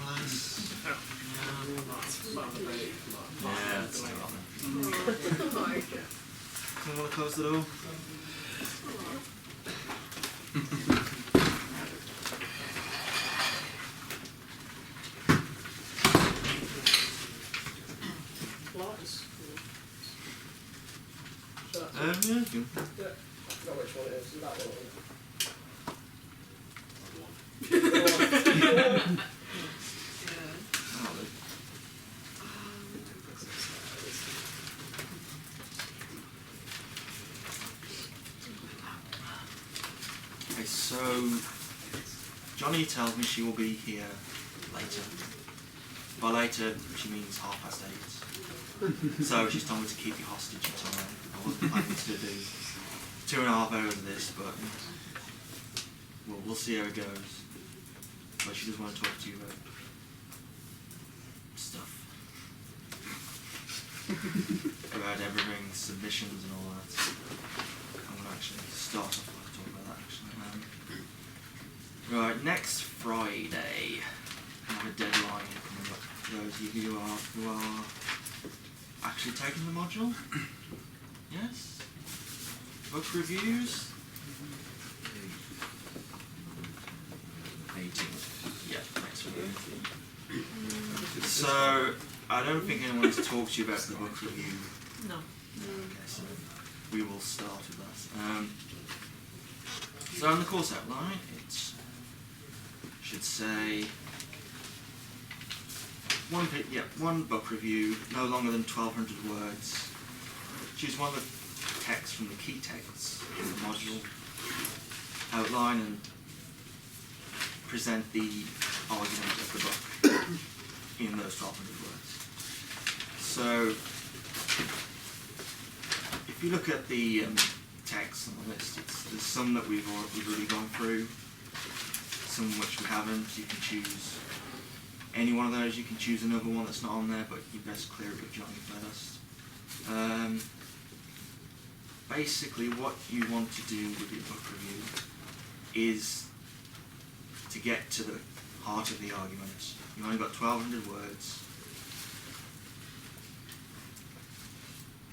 less. Yeah, that's not wrong. Someone want to close the door? Yeah, you can. Yeah. Not which one it is. That one. Okay, so Johnny tells me she will be here later. By later, she means 8:30. So she's told me to keep you hostage until then. I wasn't planning to do 2.5 hours of this, but we'll see how it goes. But she does want to talk to you about stuff. About everything, submissions and all that. I'm going to actually start off by talking about that actually. Right, next Friday, I have a deadline coming up for those of you who are actually taking the module. Yes? Book reviews? 18th. Yeah, next week. So, I don't think anyone wants to talk to you about the book review. No. Okay, so we will start with that. So on the course outline, it should say one book review, no longer than 1,200 words. Choose one of the texts from the key texts in the module, outline and present the argument of the book in those 1,200 words. So, if you look at the text on the list, there's some that we've already gone through, some which we haven't. You can choose any one of those. You can choose another one that's not on there, but you best clear it with Johnny first. Basically, what you want to do with your book review is to get to the heart of the argument. You've only got 1,200 words.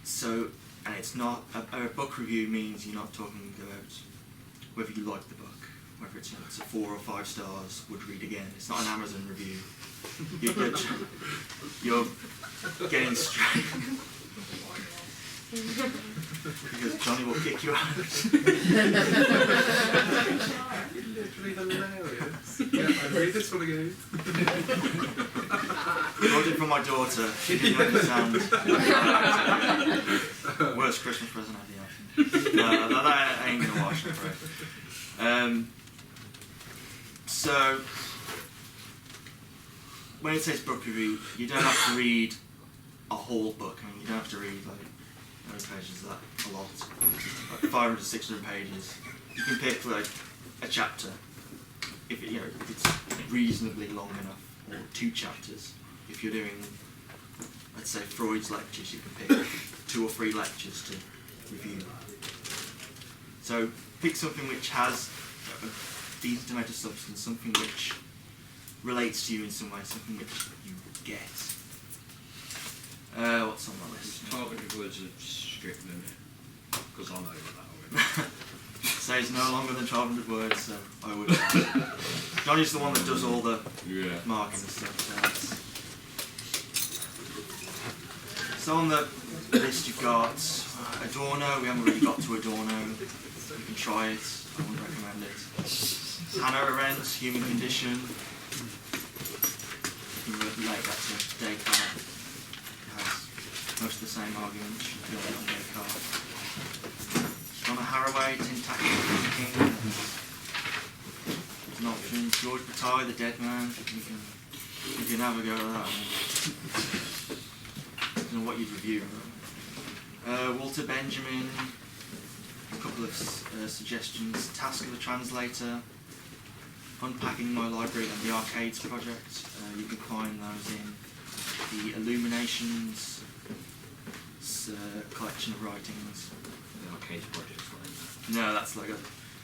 So, and it's not, a book review means you're not talking about whether you like the book, whether it's a 4 or 5 stars, would read again. It's not an Amazon review. You're getting straight. Because Johnny will kick you out. Literally hilarious. Yeah, I'd read this one again. I wrote it for my daughter. She didn't understand. Worst Christmas present I've ever. No, that I ain't gonna watch, I'm afraid. So, when it says book review, you don't have to read a whole book. I mean, you don't have to read like how many pages is that? A lot. Like 500 to 600 pages. You can pick like a chapter if it's reasonably long enough, or 2 chapters. If you're doing, let's say, Freud's lectures, you can pick 2 or 3 lectures to review. So pick something which has a decent amount of substance, something which relates to you in some way, something which you get. What's on the list? 1,200 words of strict limit, because I know what that already. Says no longer than 1,200 words, so I would. Johnny's the one that does all the marking and stuff. So on the list you've got Adorno. We haven't really got to Adorno. You can try it. I wouldn't recommend it. Hannah Arendt's Human Condition. You can relate that to Descartes. It has most of the same arguments. You feel like on Descartes. Donna Haraway, Syntactic Thinking. There's an option. George Bataille, The Dead Man. You can have a go at that. I don't know what you'd review. Walter Benjamin. A couple of suggestions. Task of the Translator. Unpacking My Library and the Arcades Project. You can find those in the Illuminations collection of writings. The Arcades Project's like that. No, that's like a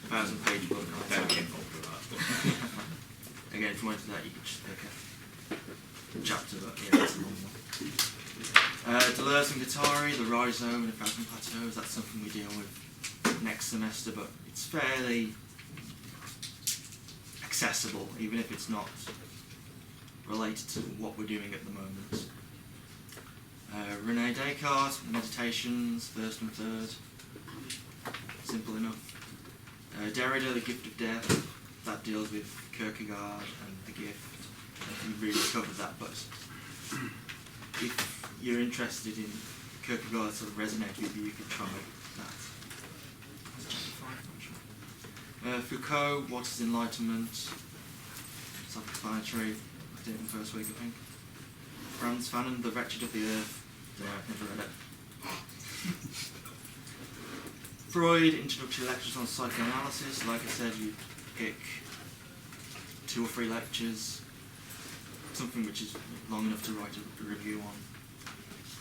1,000-page book. Don't get involved with that. Again, if you wanted that, you could just pick chapter, but yeah, it's a long one. Deleuze and Guattari, the rhizome and the thousand plateaus, that's something we deal with next semester, but it's fairly accessible, even if it's not related to what we're doing at the moment. René Descartes, Meditations, first and third, simple enough. Derrida, The Gift of Death, that deals with Kierkegaard and the gift. We've really covered that, but if you're interested in Kierkegaard sort of resonate with you, you could try that. That's chapter 5, I'm not sure. Foucault, What is Enlightenment? Self-explanatory. I did it in the first week, I think. Franz Fanon, The Wretched of the Earth. Yeah, I've never read it. Freud, Introductory Lectures on Psychoanalysis. Like I said, you pick 2 or 3 lectures, something which is long enough to write a review on.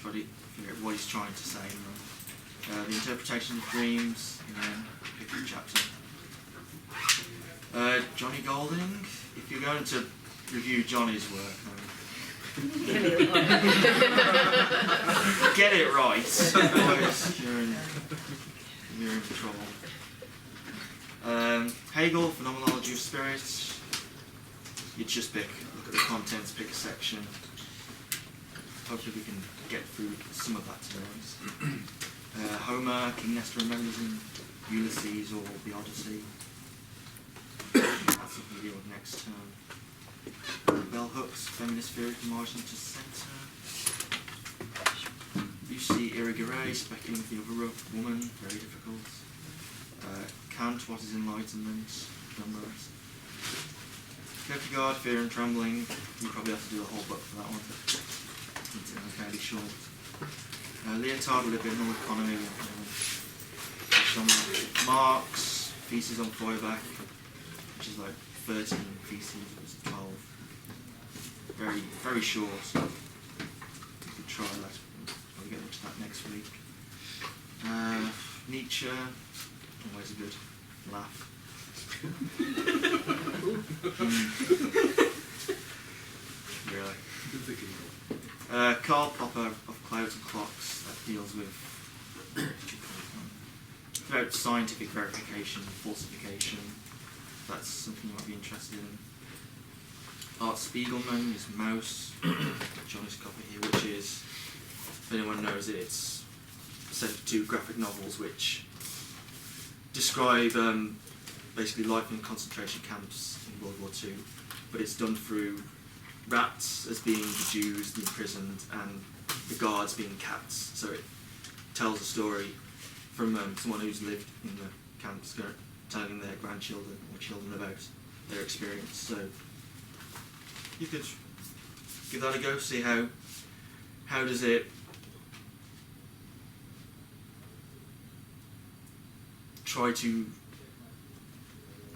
Try to figure out what he's trying to say in them. The Interpretation of Dreams, again, pick a chapter. Johnny Golding, if you're going to review Johnny's work, get it right, otherwise you're in trouble. Hegel, Phenomenology of Spirit. You just look at the contents, pick a section. Hopefully we can get through some of that today. Homer, King Nestor and Melusine, Ulysses or the Odyssey. That's what we deal with next term. Bell Hooks, Feminist Theory from Margin to Centre. Lucy Irigaray, Speculating of a Rough Woman, very difficult. Kant, What is Enlightenment? Done that. Kierkegaard, Fear and Trembling. You probably have to do the whole book for that one. It's fairly short. Leotard, Liberal Economy. Marx, Thesis on Feuerbach, which is like 13 theses, it was 12. Very, very short. You could try that. I'll get into that next week. Nietzsche, always a good laugh. Really. Karl Popper of Clouds and Clocks, that deals with about scientific verification and falsification. That's something you might be interested in. Art Spiegelman is Mouse, Johnny's copy here, which is, if anyone knows it, it's a set of 2 graphic novels which describe basically life in concentration camps in World War II, but it's done through rats as being the Jews, the imprisoned, and the guards being cats. So it tells a story from someone who's lived in the camps, telling their grandchildren or children about their experience. So you could give that a go, see how does it try to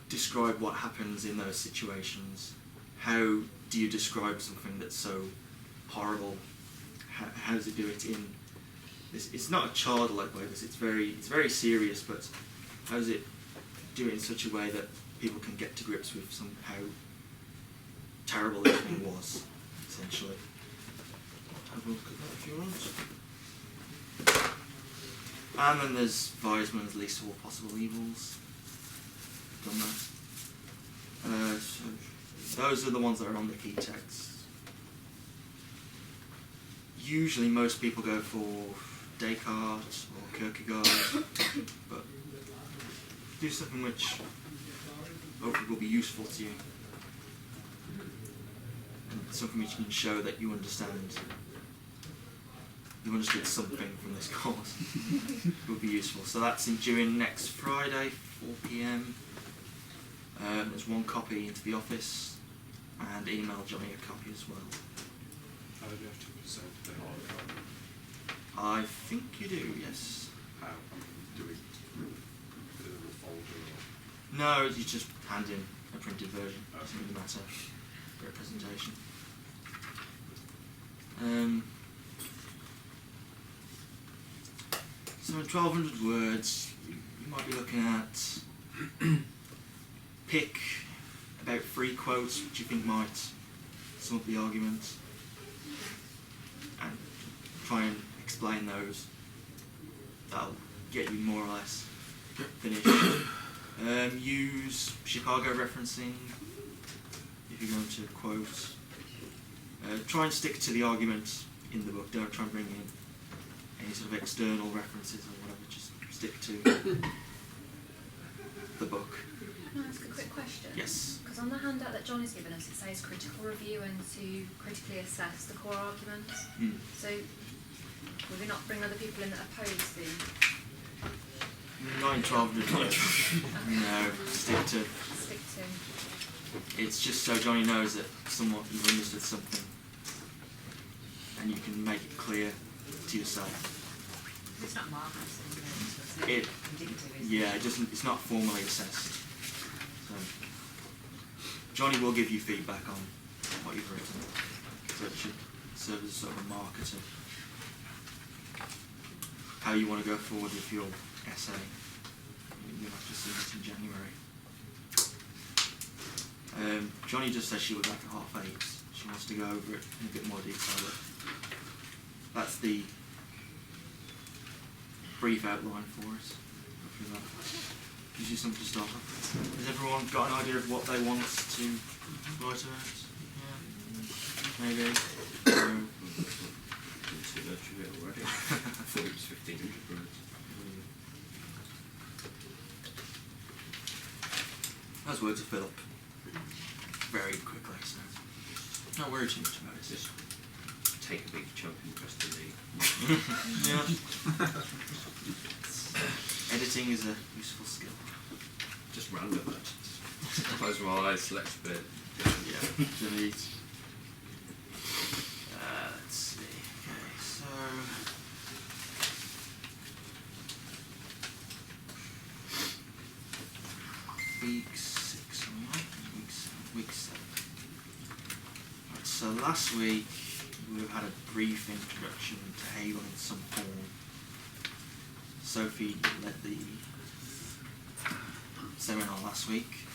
describe what happens in those situations. How do you describe something that's so horrible? How does it do it in this? It's not a childlike way. It's very serious, but how does it do it in such a way that people can get to grips with how terrible the thing was, essentially. Have a look at that if you want. And then there's Weizmann's Least of All Possible Evils. Done that. So those are the ones that are on the key texts. Usually most people go for Descartes or Kierkegaard, but do something which hopefully will be useful to you, and something which can show that you understood something from this course. Will be useful. So that's due in next Friday, 4 p.m. There's 1 copy into the office, and email Johnny a copy as well. How do you have to present the hard copy? I think you do, yes. How? Do we put it in a folder or? No, you just hand in a printed version. Okay. Doesn't really matter for a presentation. So in 1,200 words, you might be looking at pick about 3 quotes which you think might sum up the arguments and try and explain those. That'll get you more or less finished. Use Chicago referencing if you're going to quote. Try and stick to the argument in the book. Don't try and bring in any sort of external references or whatever. Just stick to the book. Can I ask a quick question? Yes. Because on the handout that John has given us, it says critical review and to critically assess the core arguments. So, will we not bring other people in that oppose the... 9, 12, no, stick to. Stick to... It's just so Johnny knows that somewhat you've understood something and you can make it clear to yourself. It's not markers, It, indicative, is yeah, it doesn't. It's not formally assessed. So Johnny will give you feedback on what you've written, so it should serve as sort of a marker to how you want to go forward with your essay. You'll have to see it in January. Johnny just says she would like a 8:30. She wants to go over it in a bit more detail. But that's the brief outline for us. Hopefully that gives you something to start off with. Has everyone got an idea of what they want to write about? Yeah, maybe. Too much of it already. I thought it was 1,500 words. Those words will fill up very quickly, so don't worry too much about it. Just take a big chunk and press delete. Yeah. Editing is a useful skill. Just random that. Close my eyes, select a bit. Yeah, delete. Let's see. Okay, so week 6, alright? Week 7. Right, so last week we've had a brief introduction to Hegel in some form. Sophie led the seminar last week.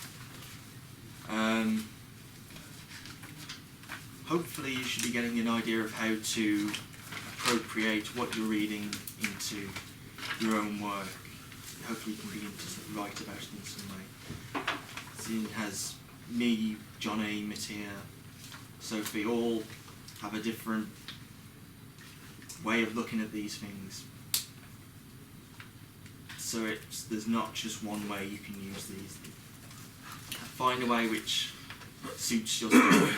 Hopefully you should be getting an idea of how to appropriate what you're reading into your own work. Hopefully you can begin to sort of write about it in some way. So it has me, Johnny, Mattia, Sophie all have a different way of looking at these things. So there's not just one way you can use these. Find a way which suits your story.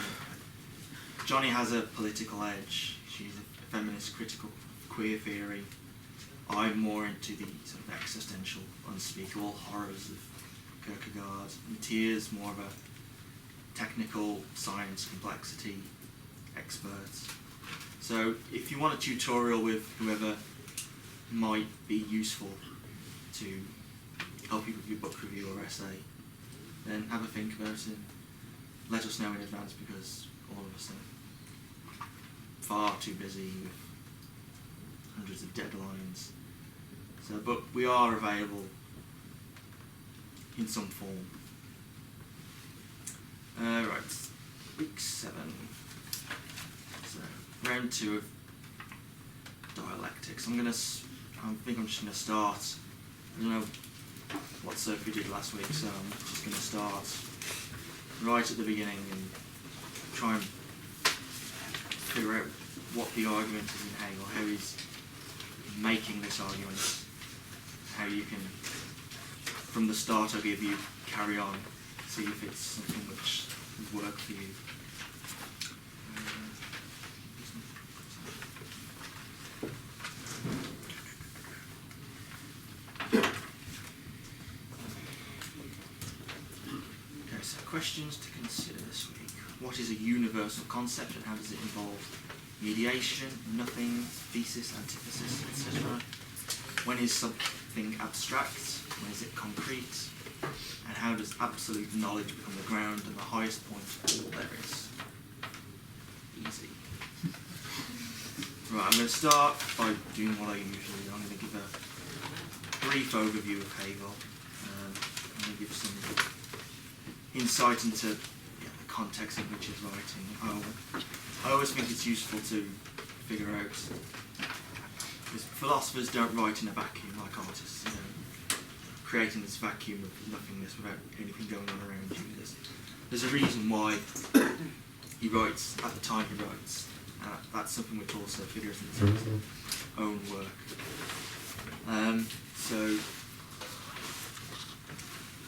Johnny has a political edge. She's a feminist critical of queer theory. I'm more into the sort of existential, unspeakable horrors of Kierkegaard. Mattia's more of a technical science complexity expert. So if you want a tutorial with whoever might be useful to help you with your book review or essay, then have a think about it. Let us know in advance because all of us are far too busy with hundreds of deadlines. So, but we are available in some form. Right, week 7. So, round 2 of dialectics. I think I'm just going to start. I don't know what Sophie did last week, so I'm just going to start right at the beginning and try and figure out what the argument is in Hegel, how he's making this argument, how you can, from the start I'll give you, carry on, see if it's something which would work for you. Okay, so questions to consider this week. What is a universal concept and how does it involve mediation, nothing, thesis, antithesis, etc.? When is something abstract? When is it concrete? And how does absolute knowledge become the ground and the highest point of all there is? Easy. Right, I'm going to start by doing what I usually do. I'm going to give a brief overview of Hegel. I'm going to give some insight into the context in which he's writing. I always think it's useful to figure out, because philosophers don't write in a vacuum like artists, creating this vacuum of nothingness without anything going on around you. There's a reason why he writes at the time he writes. That's something which also figures into his own work. So,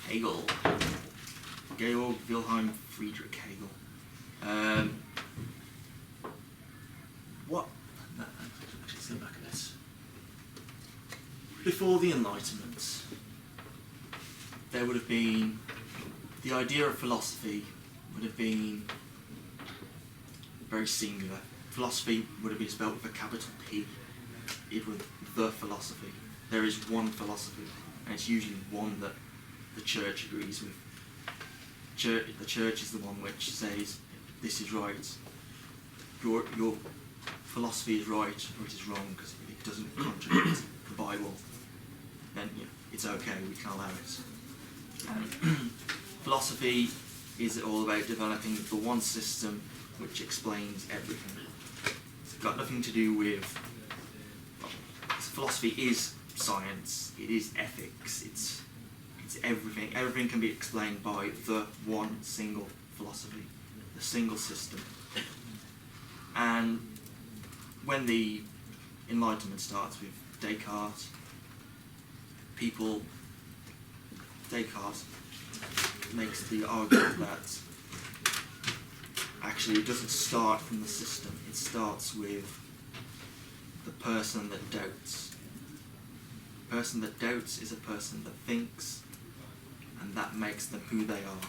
Hegel, Georg Wilhelm Friedrich Hegel. Let's go back a bit. Before the Enlightenment, there would have been, the idea of philosophy would have been very singular. Philosophy would have been spelled with a capital P. It was the philosophy. There is one philosophy, and it's usually one that the church agrees with. The church is the one which says, this is right, your philosophy is right, or it is wrong, because if it doesn't contradict the Bible, then it's okay, we can allow it. Philosophy is all about developing the one system which explains everything. It's got nothing to do with, philosophy is science, it is ethics, it's everything. Everything can be explained by the one single philosophy, the single system. And when the Enlightenment starts with Descartes, Descartes makes the argument that actually it doesn't start from the system, it starts with the person that doubts. The person that doubts is a person that thinks, and that makes them who they are.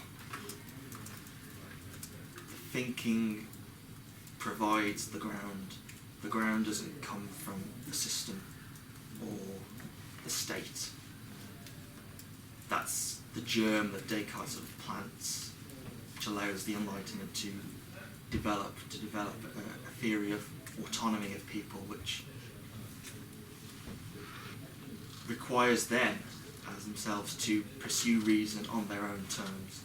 The thinking provides the ground. The ground doesn't come from the system or the state. That's the germ that Descartes sort of plants, which allows the Enlightenment to develop a theory of autonomy of people, which requires them as themselves to pursue reason on their own terms,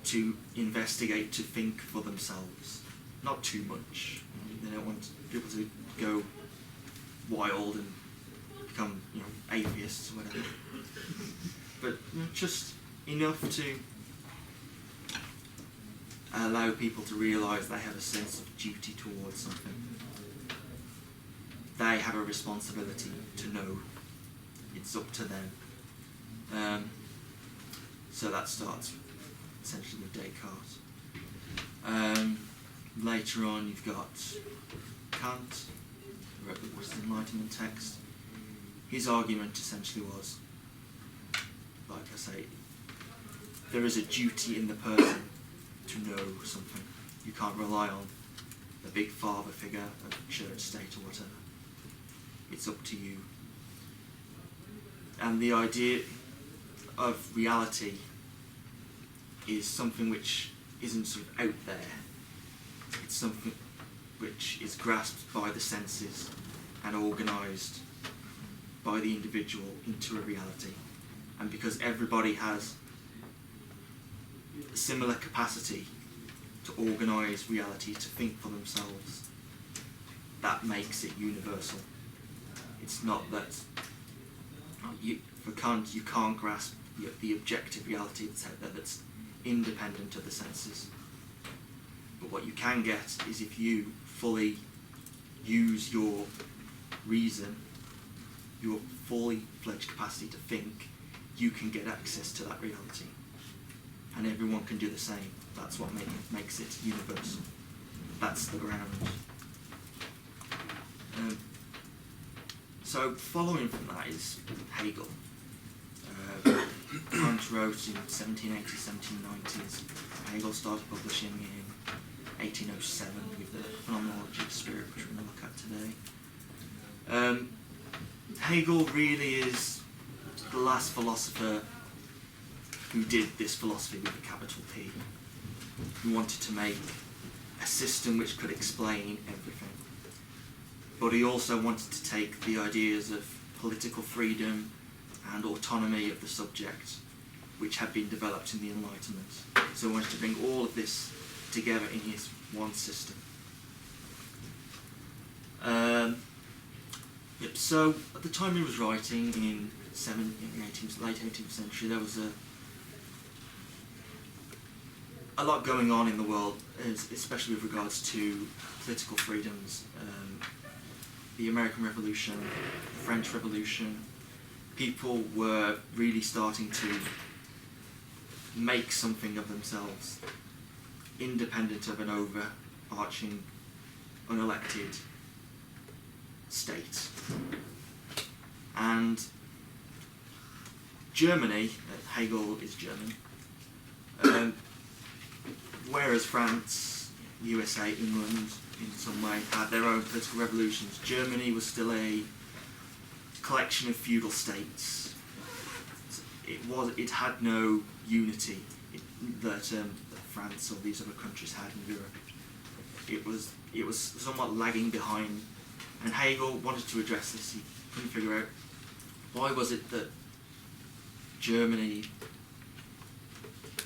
to investigate, to think for themselves, not too much. They don't want people to go wild and become, atheists or whatever, but just enough to allow people to realise they have a sense of duty towards something. They have a responsibility to know. It's up to them. So that starts essentially with Descartes. Later on you've got Kant, who wrote the Enlightenment text. His argument essentially was, like I say, there is a duty in the person to know something. You can't rely on the big father figure of church, state or whatever. It's up to you. And the idea of reality is something which isn't sort of out there. It's something which is grasped by the senses and organised by the individual into a reality. And because everybody has a similar capacity to organise reality, to think for themselves, that makes it universal. It's not that for Kant you can't grasp the objective reality that's out there that's independent of the senses. But what you can get is if you fully use your reason, your fully fledged capacity to think, you can get access to that reality. And everyone can do the same. That's what makes it universal. That's the ground. So following from that is Hegel. Kant wrote in 1780s, 1790s. Hegel started publishing in 1807 with the Phenomenology of Spirit, which we're going to look at today. Hegel really is the last philosopher who did this philosophy with a capital P, who wanted to make a system which could explain everything. But he also wanted to take the ideas of political freedom and autonomy of the subject which had been developed in the Enlightenment. So he wanted to bring all of this together in his one system. So at the time he was writing, in the late 18th century, there was a lot going on in the world, especially with regards to political freedoms. The American Revolution, the French Revolution. People were really starting to make something of themselves, independent of an overarching, unelected state. And Germany, Hegel is German, whereas France, USA, England, in some way, had their own political revolutions, Germany was still a collection of feudal states. It had no unity that France or these other countries had in Europe. It was somewhat lagging behind, and Hegel wanted to address this. He couldn't figure out why was it that Germany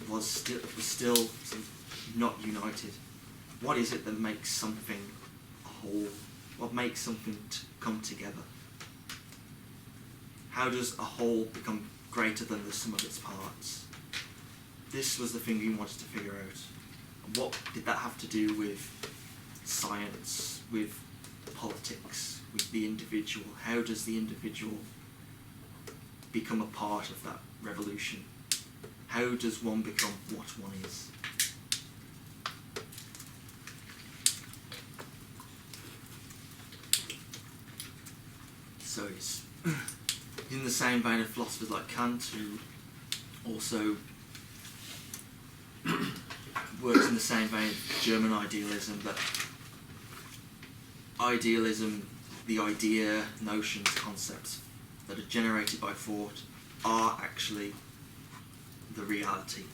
was still sort of not united. What is it that makes something a whole? What makes something come together? How does a whole become greater than the sum of its parts? This was the thing he wanted to figure out. And what did that have to do with science, with politics, with the individual? How does the individual become a part of that revolution? How does one become what one is? So it's in the same vein of philosophers like Kant, who also works in the same vein of German idealism, that idealism, the idea, notions, concepts that are generated by thought are actually the reality.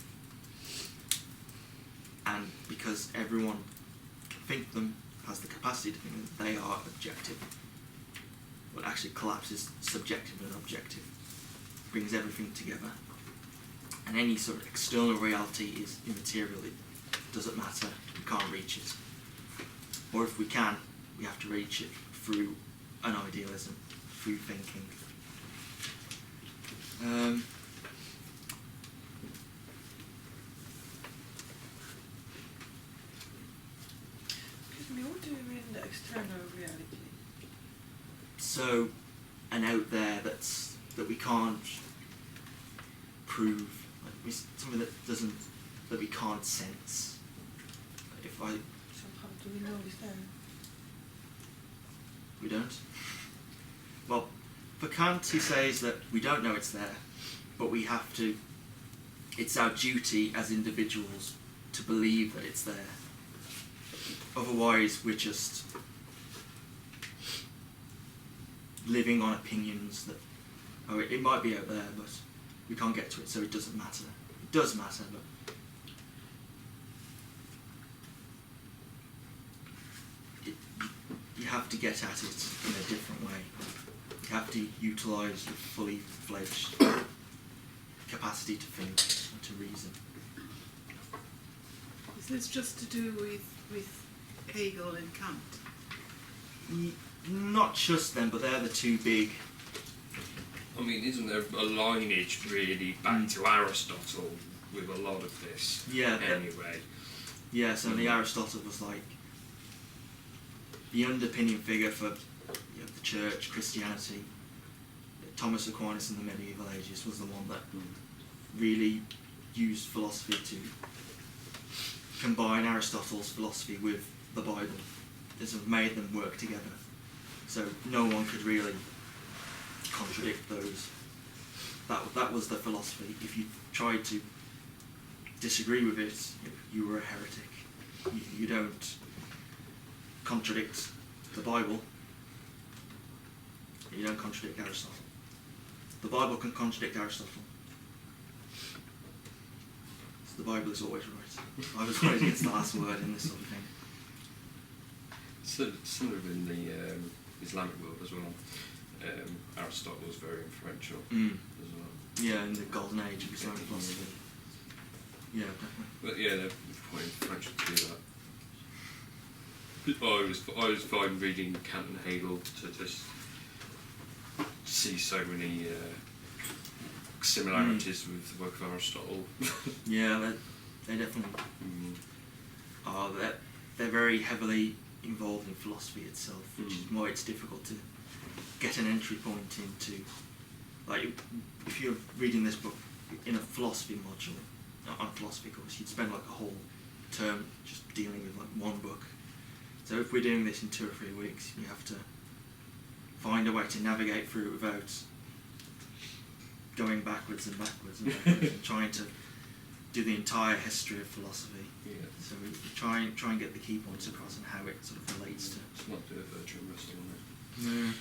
And because everyone can think them, has the capacity to think them, they are objective. What actually collapses subjective and objective, brings everything together. And any sort of external reality is immaterial, it doesn't matter, we can't reach it. Or if we can, we have to reach it through an idealism, through thinking. Excuse me, what do you mean the external reality? So, an out there that we can't prove, something that we can't sense. So how do we know it's there? We don't. Well, for Kant, he says that we don't know it's there, but we have to. It's our duty as individuals to believe that it's there. Otherwise, we're just living on opinions that, oh, it might be out there, but we can't get to it, so it doesn't matter. It does matter, but you have to get at it in a different way. You have to utilise your fully fledged capacity to think and to reason. Is this just to do with Hegel and Kant? Not just them, but they're the two big. I mean, isn't there a lineage really back to Aristotle with a lot of this? Yeah. Anyway. Yeah, so Aristotle was like the underpinning figure for the church, Christianity. Thomas Aquinas in the medieval ages was the one that really used philosophy to combine Aristotle's philosophy with the Bible. This have made them work together. So no one could really contradict those. That was the philosophy. If you tried to disagree with it, you were a heretic. You don't contradict the Bible. You don't contradict Aristotle. The Bible can contradict Aristotle. So the Bible is always right. The Bible always gets the last word in this sort of thing. So, similar in the Islamic world as well. Aristotle was very influential Mm. as well. Yeah, in the golden age of Islamic philosophy. Yeah, definitely. But yeah, they're quite influential to do that. I always find reading Kant and Hegel to just see so many similarities with the work of Aristotle. Yeah, they definitely are. They're very heavily involved in philosophy itself, which is why it's difficult to get an entry point into. Like, if you're reading this book in a philosophy module, on a philosophy course, you'd spend like a whole term just dealing with like one book. So if we're doing this in 2 or 3 weeks, you have to find a way to navigate through it without going backwards and backwards and backwards and trying to do the entire history of philosophy. Yeah. So we try and get the key points across and how it sort of relates to. It's not do a virtual wrestle on it. No.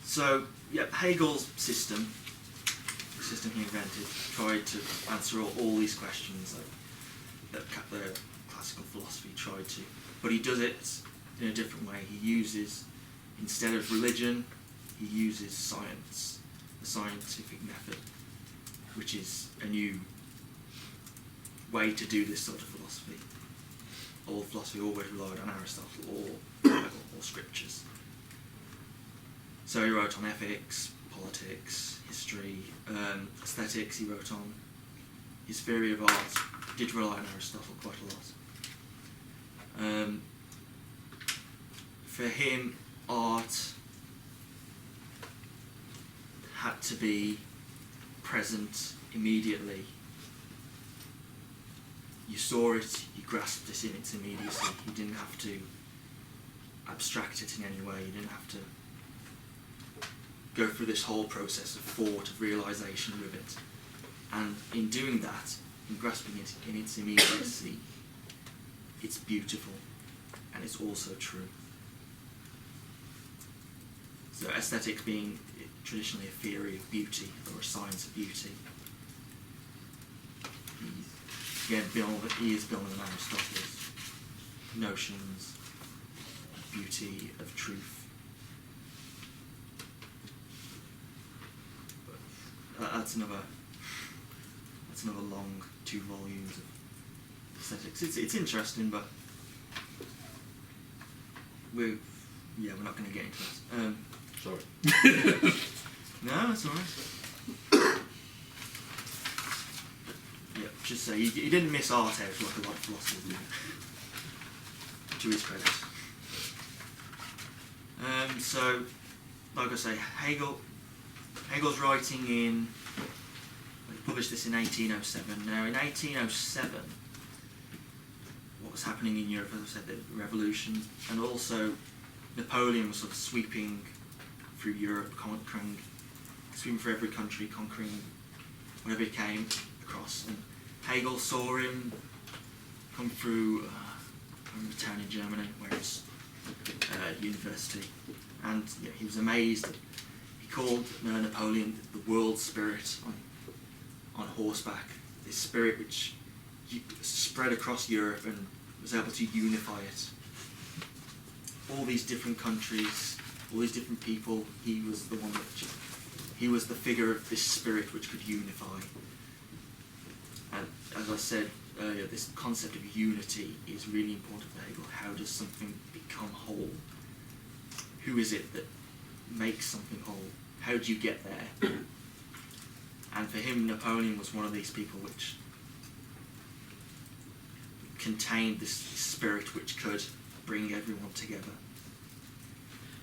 So yeah, Hegel's system, the system he invented, tried to answer all these questions that the classical philosophy tried to, but he does it in a different way. He uses, instead of religion, he uses science, the scientific method, which is a new way to do this sort of philosophy. All philosophy always relied on Aristotle or Hegel or scriptures. So he wrote on ethics, politics, history, aesthetics. He wrote on his theory of art. Did rely on Aristotle quite a lot. For him, art had to be present immediately. You saw it, you grasped it in its immediacy. You didn't have to abstract it in any way. You didn't have to go through this whole process of thought, of realisation with it. And in doing that, in grasping it in its immediacy, it's beautiful and it's also true. So aesthetics being traditionally a theory of beauty or a science of beauty. He is building on Aristotle's notions of beauty, of truth. But that's another long 2 volumes of aesthetics. It's interesting, but we're not going to get into that. Sorry. No, that's alright. Yeah, just say he didn't miss art out like a lot of philosophers do. To his credit. So, like I say, Hegel's writing in. He published this in 1807. Now, in 1807, what was happening in Europe, as I said, the revolution, and also Napoleon was sort of sweeping through Europe, sweeping through every country, conquering whatever he came across. And Hegel saw him come through a town in Germany where it's university, and yeah, he was amazed. He called Napoleon the world spirit on horseback, this spirit which spread across Europe and was able to unify it. All these different countries, all these different people, he was the one he was the figure of this spirit which could unify. And as I said earlier, this concept of unity is really important for Hegel. How does something become whole? Who is it that makes something whole? How do you get there? And for him, Napoleon was one of these people which contained this spirit which could bring everyone together.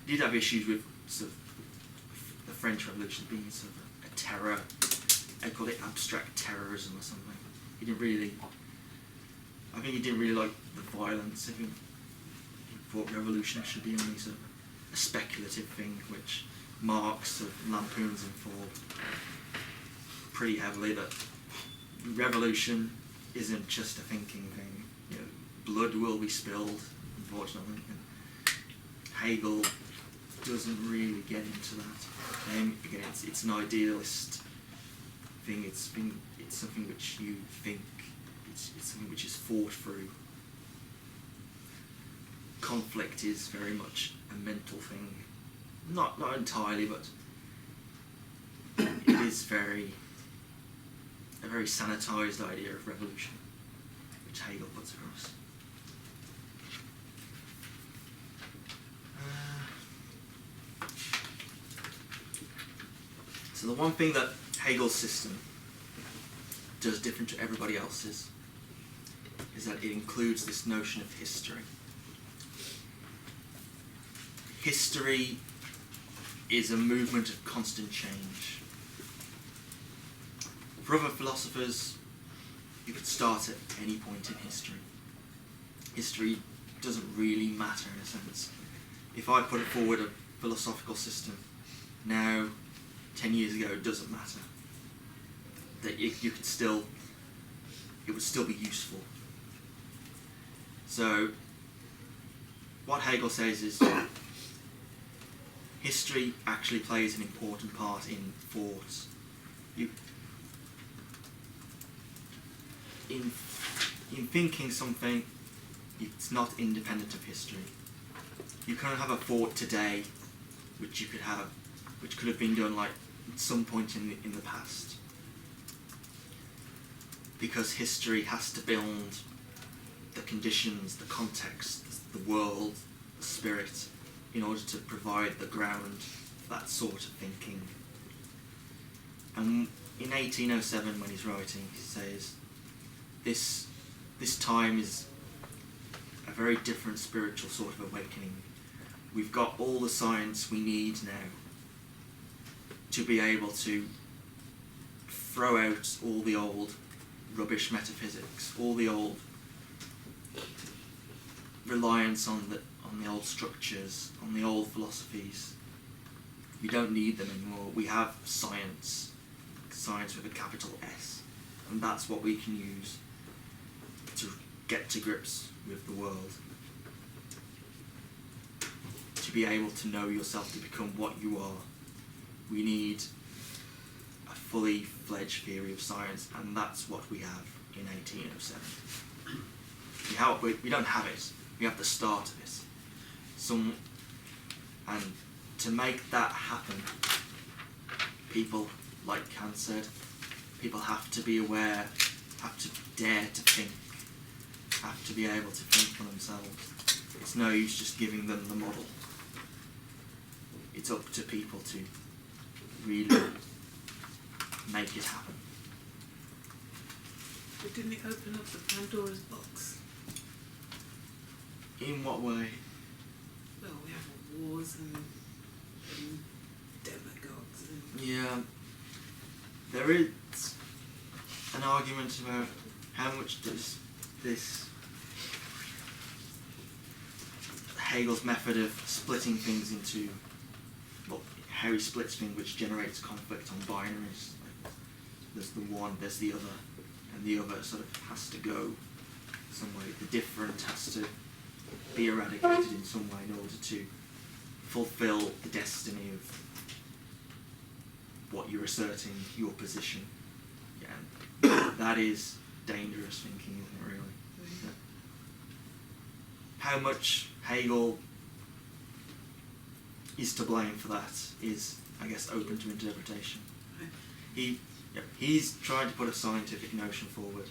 He did have issues with sort of the French Revolution being sort of a terror. They called it abstract terrorism or something. He didn't really like the violence. I think he thought revolution should be only sort of a speculative thing, which Marx sort of lampoons him for pretty heavily, that revolution isn't just a thinking thing. You know, blood will be spilled, unfortunately. And Hegel doesn't really get into that. Again, it's an idealist thing. It's something which you think. It's something which is fought through. Conflict is very much a mental thing. not entirely, but it is a very sanitised idea of revolution, which Hegel puts across. So the one thing that Hegel's system does different to everybody else's is that it includes this notion of history. History is a movement of constant change. For other philosophers, you could start at any point in history. History doesn't really matter in a sense. If I put forward a philosophical system now, 10 years ago, it doesn't matter. That you could still, it would still be useful. So, what Hegel says is history actually plays an important part in thought. In thinking something, it's not independent of history. You can't have a thought today, which could have been done like at some point in the past, because history has to build the conditions, the context, the world, the spirit, in order to provide the ground for that sort of thinking. And in 1807, when he's writing, he says, this time is a very different spiritual sort of awakening. We've got all the science we need now to be able to throw out all the old rubbish metaphysics, all the old reliance on the old structures, on the old philosophies. We don't need them anymore. We have science with a capital S, and that's what we can use to get to grips with the world. To be able to know yourself, to become what you are, we need a fully fledged theory of science, and that's what we have in 1807. We don't have it. We have the start of it. And to make that happen, people, like Kant said, people have to be aware, have to dare to think, have to be able to think for themselves. It's no use just giving them the model. It's up to people to really make it happen. But didn't it open up the Pandora's box? In what way? Well, we have wars and demagogues and... Yeah, there is an argument about how much does this Hegel's method of splitting things into, well, how he splits things which generates conflict on binaries. Like, there's the one, there's the other, and the other sort of has to go some way. The different has to be eradicated in some way in order to fulfill the destiny of what you're asserting, your position. Yeah, that is dangerous thinking, isn't it, really? Yeah. How much Hegel is to blame for that is, I guess, open to interpretation. He's trying to put a scientific notion forward,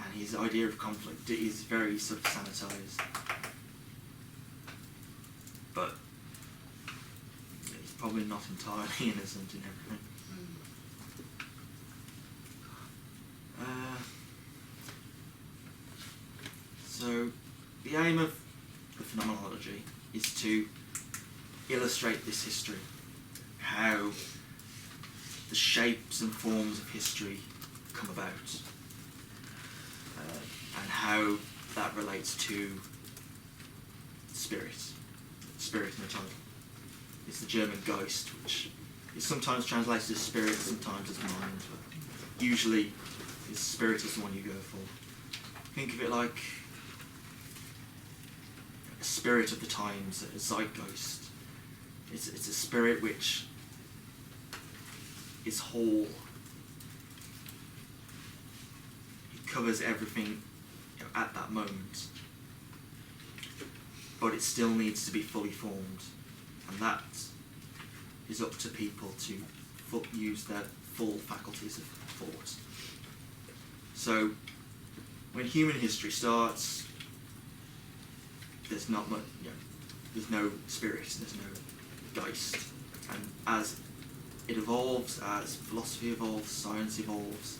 and his idea of conflict is very sort of sanitised. But he's probably not entirely innocent in everything. So the aim of the Phenomenology is to illustrate this history, how the shapes and forms of history come about, and how that relates to spirit in the title. It's the German Geist, which is sometimes translated as spirit, sometimes as mind, but usually spirit is the one you go for. Think of it like a spirit of the times, a zeitgeist. It's a spirit which is whole. It covers everything at that moment. but it still needs to be fully formed, and that is up to people to use their full faculties of thought. So, when human history starts, there's not much, there's no spirit, there's no Geist, and as it evolves, as philosophy evolves, science evolves,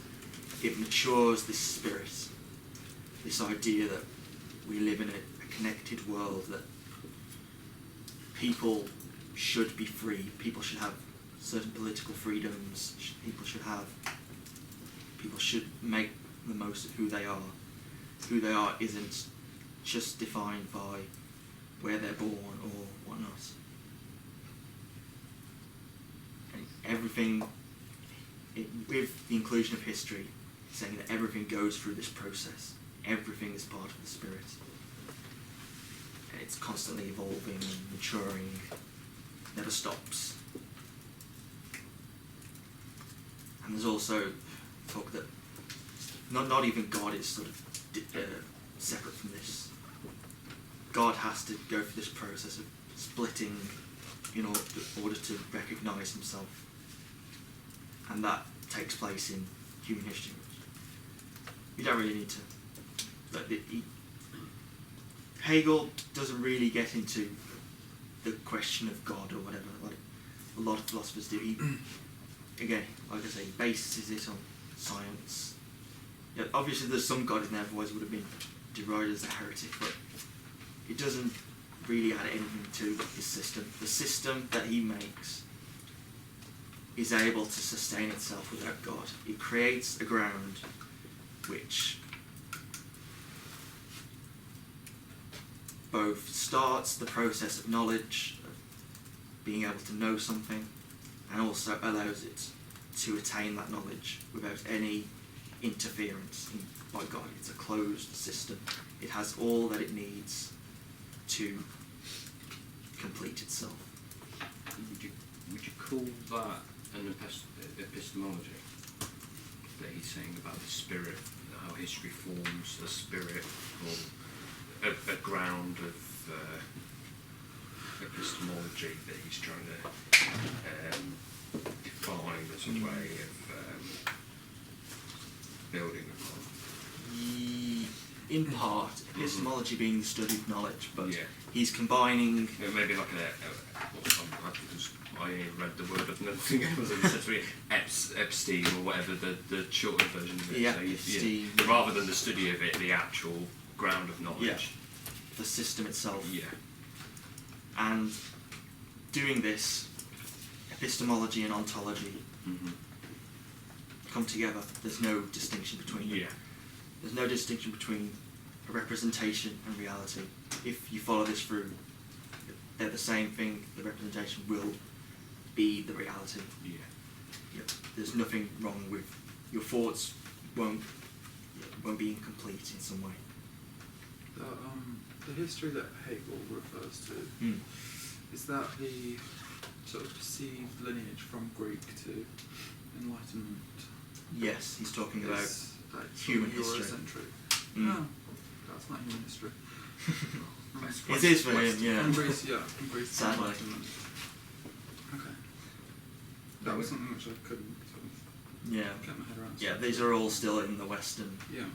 it matures this spirit, this idea that we live in a connected world, that people should be free, people should have certain political freedoms, people should make the most of who they are. Who they are isn't just defined by where they're born or whatnot. And everything, with the inclusion of history, saying that everything goes through this process. Everything is part of the spirit. And it's constantly evolving and maturing, never stops. And there's also talk that not even God is sort of separate from this. God has to go through this process of splitting in order to recognise himself. And that takes place in human history. You don't really need to... Hegel doesn't really get into the question of God or whatever, like a lot of philosophers do. He, again, like I say, he bases it on science. Yeah, obviously there's some God in there, otherwise would have been derided as a heretic, but it doesn't really add anything to his system. The system that he makes is able to sustain itself without God. It creates a ground which both starts the process of knowledge, of being able to know something, and also allows it to attain that knowledge without any interference by God. It's a closed system. It has all that it needs to complete itself. Would you call that an epistemology? That he's saying about the spirit, how history forms a spirit, or a ground of epistemology that he's trying to define as a way of building upon? In part, epistemology being the study of knowledge, but yeah. He's combining... Maybe like because I read the word of nothing else, essentially Epstein or whatever, the shorter version of it. Yeah, So Epstein. Yeah, rather than the study of it, the actual ground of knowledge. Yeah, the system itself. Yeah. And doing this, epistemology and ontology come together. There's no distinction between them. Yeah. There's no distinction between a representation and reality. If you follow this through, they're the same thing. The representation will be the reality. Yeah. Yeah. There's nothing wrong with your thoughts. Won't be incomplete in some way. The history that Hegel refers to, is that the sort of perceived lineage from Greek to Enlightenment? Yes, he's talking about Like human history. Eurocentric. No, that's not human history. It is for him, yeah. From Greece, yeah. From Greece to Sadly. Enlightenment. Okay. That was something which I couldn't sort of Yeah. get my head around. Yeah, these are all still in the Western. Yeah.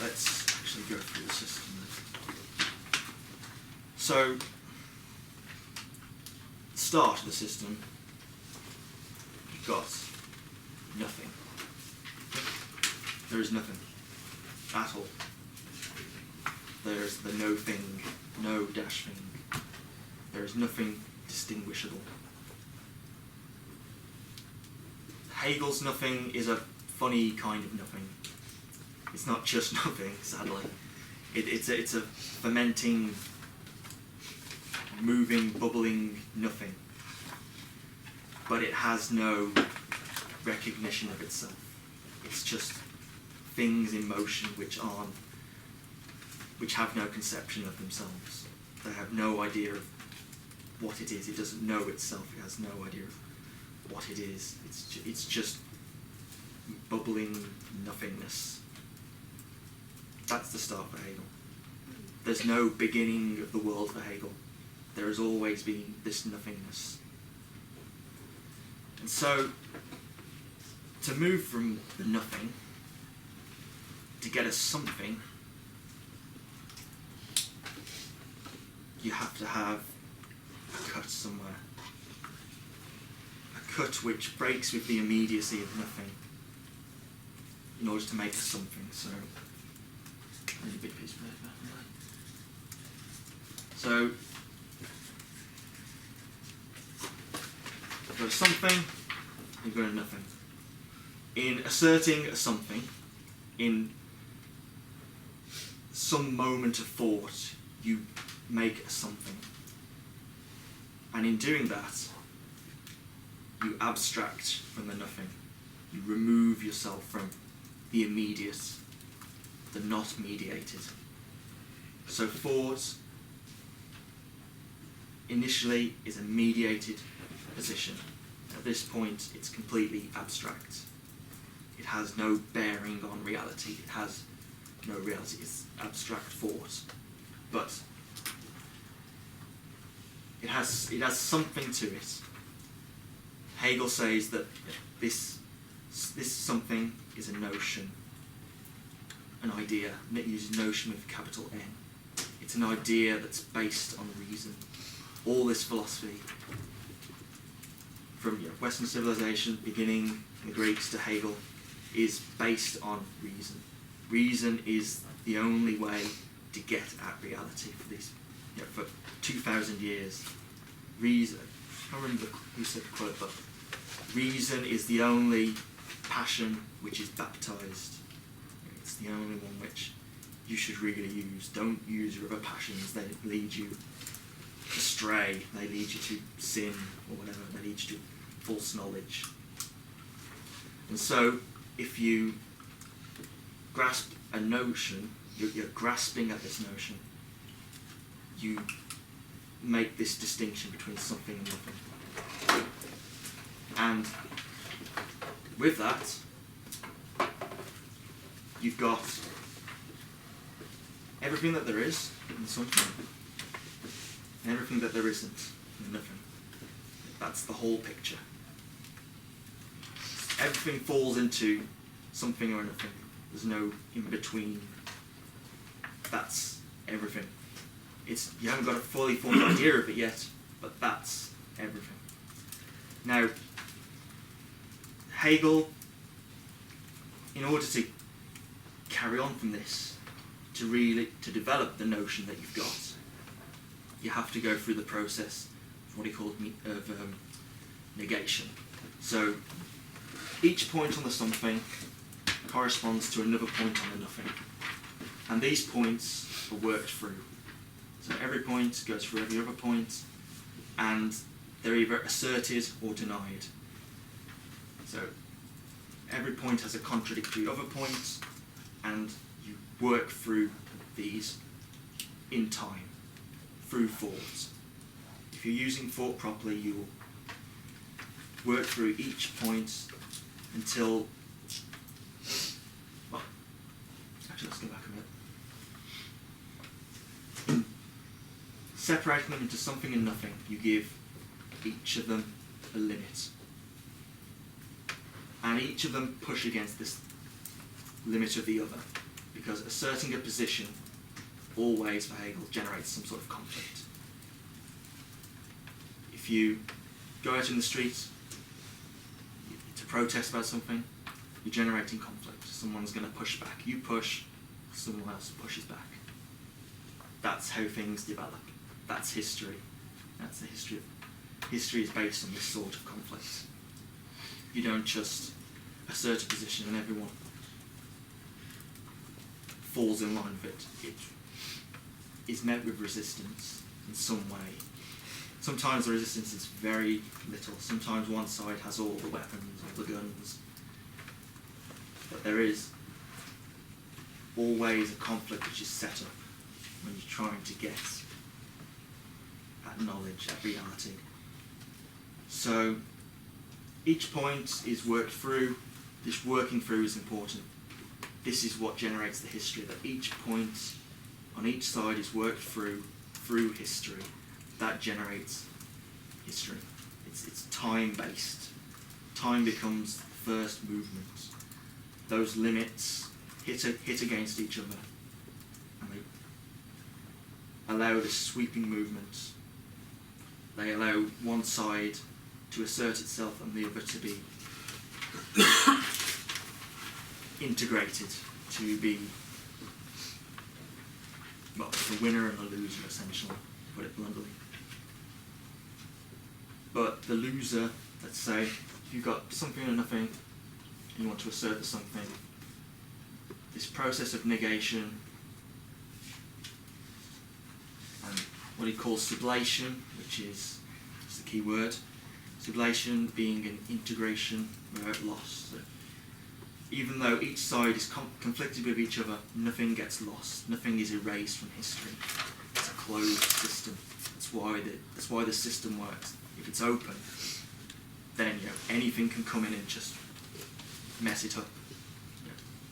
Let's actually go through the system. So, start of the system, you've got nothing. There is nothing at all. There's the no thing, no dash thing. There is nothing distinguishable. Hegel's nothing is a funny kind of nothing. It's not just nothing, sadly. It's a fermenting, moving, bubbling nothing. But it has no recognition of itself. It's just things in motion which have no conception of themselves. They have no idea of what it is. It doesn't know itself. It has no idea of what it is. It's just bubbling nothingness. That's the start for Hegel. There's no beginning of the world for Hegel. There has always been this nothingness. And so, to move from the nothing to get a something, you have to have a cut somewhere. A cut which breaks with the immediacy of nothing in order to make a something. So, really big piece of paper. So, you've got a something, you've got a nothing. In asserting a something, in some moment of thought, you make a something. And in doing that, you abstract from the nothing. You remove yourself from the immediate, the not mediated. So thought initially is a mediated position. At this point, it's completely abstract. It has no bearing on reality. It has no reality. It's abstract thought. But it has something to it. Hegel says that this something is a notion, an idea. And it uses notion with capital N. It's an idea that's based on reason. All this philosophy, from Western civilization, beginning in the Greeks to Hegel, is based on reason. Reason is the only way to get at reality for these, for 2,000 years. Reason, I can't remember who said the quote, but reason is the only passion which is baptized. It's the only one which you should really use. Don't use your other passions, they lead you astray, they lead you to sin or whatever, they lead you to false knowledge. And so, if you grasp a notion, you're grasping at this notion, you make this distinction between something and nothing. And with that, you've got everything that there is in something, and everything that there isn't in nothing. That's the whole picture. Everything falls into something or nothing. There's no in between. That's everything. You haven't got a fully formed idea of it yet, but that's everything. Now, Hegel, in order to carry on from this, to develop the notion that you've got, you have to go through the process of what he called negation. So, each point on the something corresponds to another point on the nothing. And these points are worked through. So every point goes through every other point, and they're either asserted or denied. So every point has a contradictory other point, and you work through these in time, through thought. If you're using thought properly, you will work through each point until, well, actually let's go back a bit. Separating them into something and nothing, you give each of them a limit. And each of them push against this limit of the other, because asserting a position always, for Hegel, generates some sort of conflict. If you go out in the street to protest about something, you're generating conflict. Someone's going to push back. You push, someone else pushes back. That's how things develop. That's history. That's the history. History is based on this sort of conflict. You don't just assert a position and everyone falls in line with it. It is met with resistance in some way. Sometimes the resistance is very little. Sometimes one side has all the weapons, all the guns. But there is always a conflict which is set up when you're trying to get at knowledge, at reality. So each point is worked through. This working through is important. This is what generates the history, that each point on each side is worked through history. That generates history. It's time-based. Time becomes the first movement. Those limits hit against each other, and they allow this sweeping movement. They allow one side to assert itself and the other to be integrated, to be, well, a winner and a loser, essentially, to put it bluntly. But the loser, let's say, if you've got something or nothing, and you want to assert the something, this process of negation, and what he calls sublation, which is the key word, sublation being an integration without loss. So even though each side is conflicted with each other, nothing gets lost, nothing is erased from history. It's a closed system. That's why the system works. If it's open, then anything can come in and just mess it up.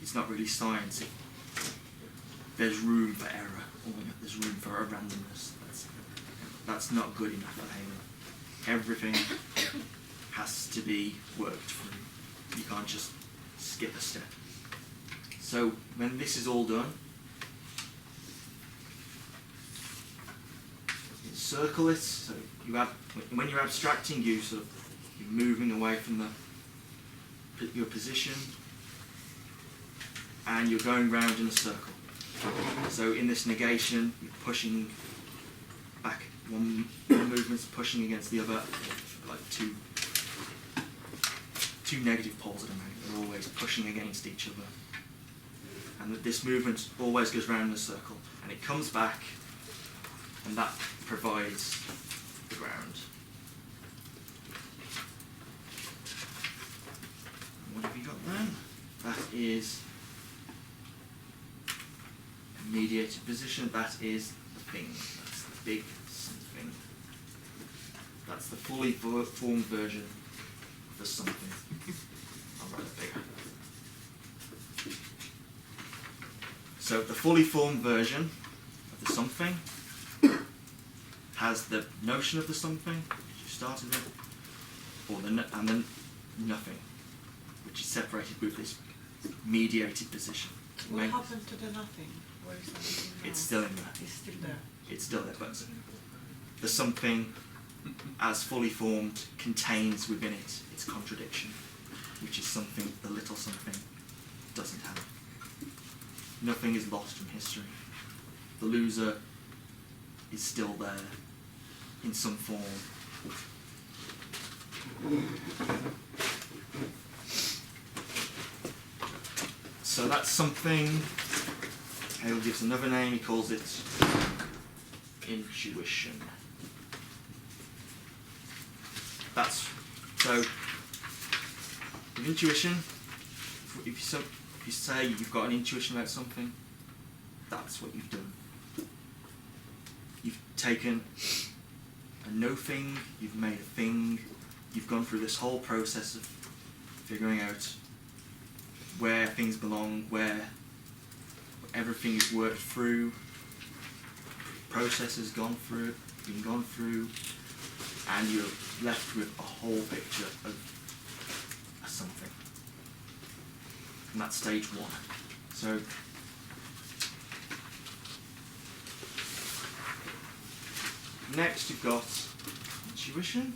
It's not really science. There's room for error, or there's room for a randomness. That's not good enough for Hegel. Everything has to be worked through. You can't just skip a step. So when this is all done, you circle it. So when you're abstracting, you're moving away from your position, and you're going round in a circle. So in this negation, you're pushing back. One movement's pushing against the other, like two negative poles at a moment. They're always pushing against each other. And this movement always goes round in a circle. And it comes back, and that provides the ground. What have you got then? That is a mediated position. That is the thing. That's the big something. That's the fully formed version of the something. I'll write it bigger. So the fully formed version of the something has the notion of the something, which you started with, and then nothing, which is separated with this mediated position. What happened to the nothing? Where is that now? It's still in there. It's still there. It's still there, but the something, as fully formed, contains within it its contradiction, which is something the little something doesn't have. Nothing is lost from history. The loser is still there in some form. So that's something. Hegel gives another name. He calls it intuition. That's so. With intuition, if you say you've got an intuition about something, that's what you've done. You've taken a no thing, you've made a thing, you've gone through this whole process of figuring out where things belong, where everything is worked through, process has been gone through, and you're left with a whole picture of a something. And that's stage one. So next you've got intuition.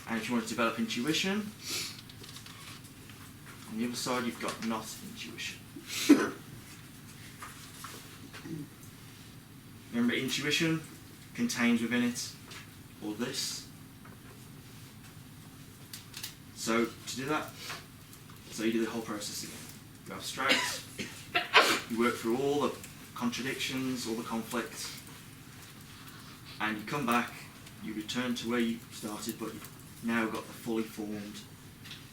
And if you want to develop intuition, on the other side you've got not intuition. Remember, intuition contains within it all this. So to do that, so you do the whole process again. You abstract, you work through all the contradictions, all the conflicts, and you come back, you return to where you started, but you've now got the fully formed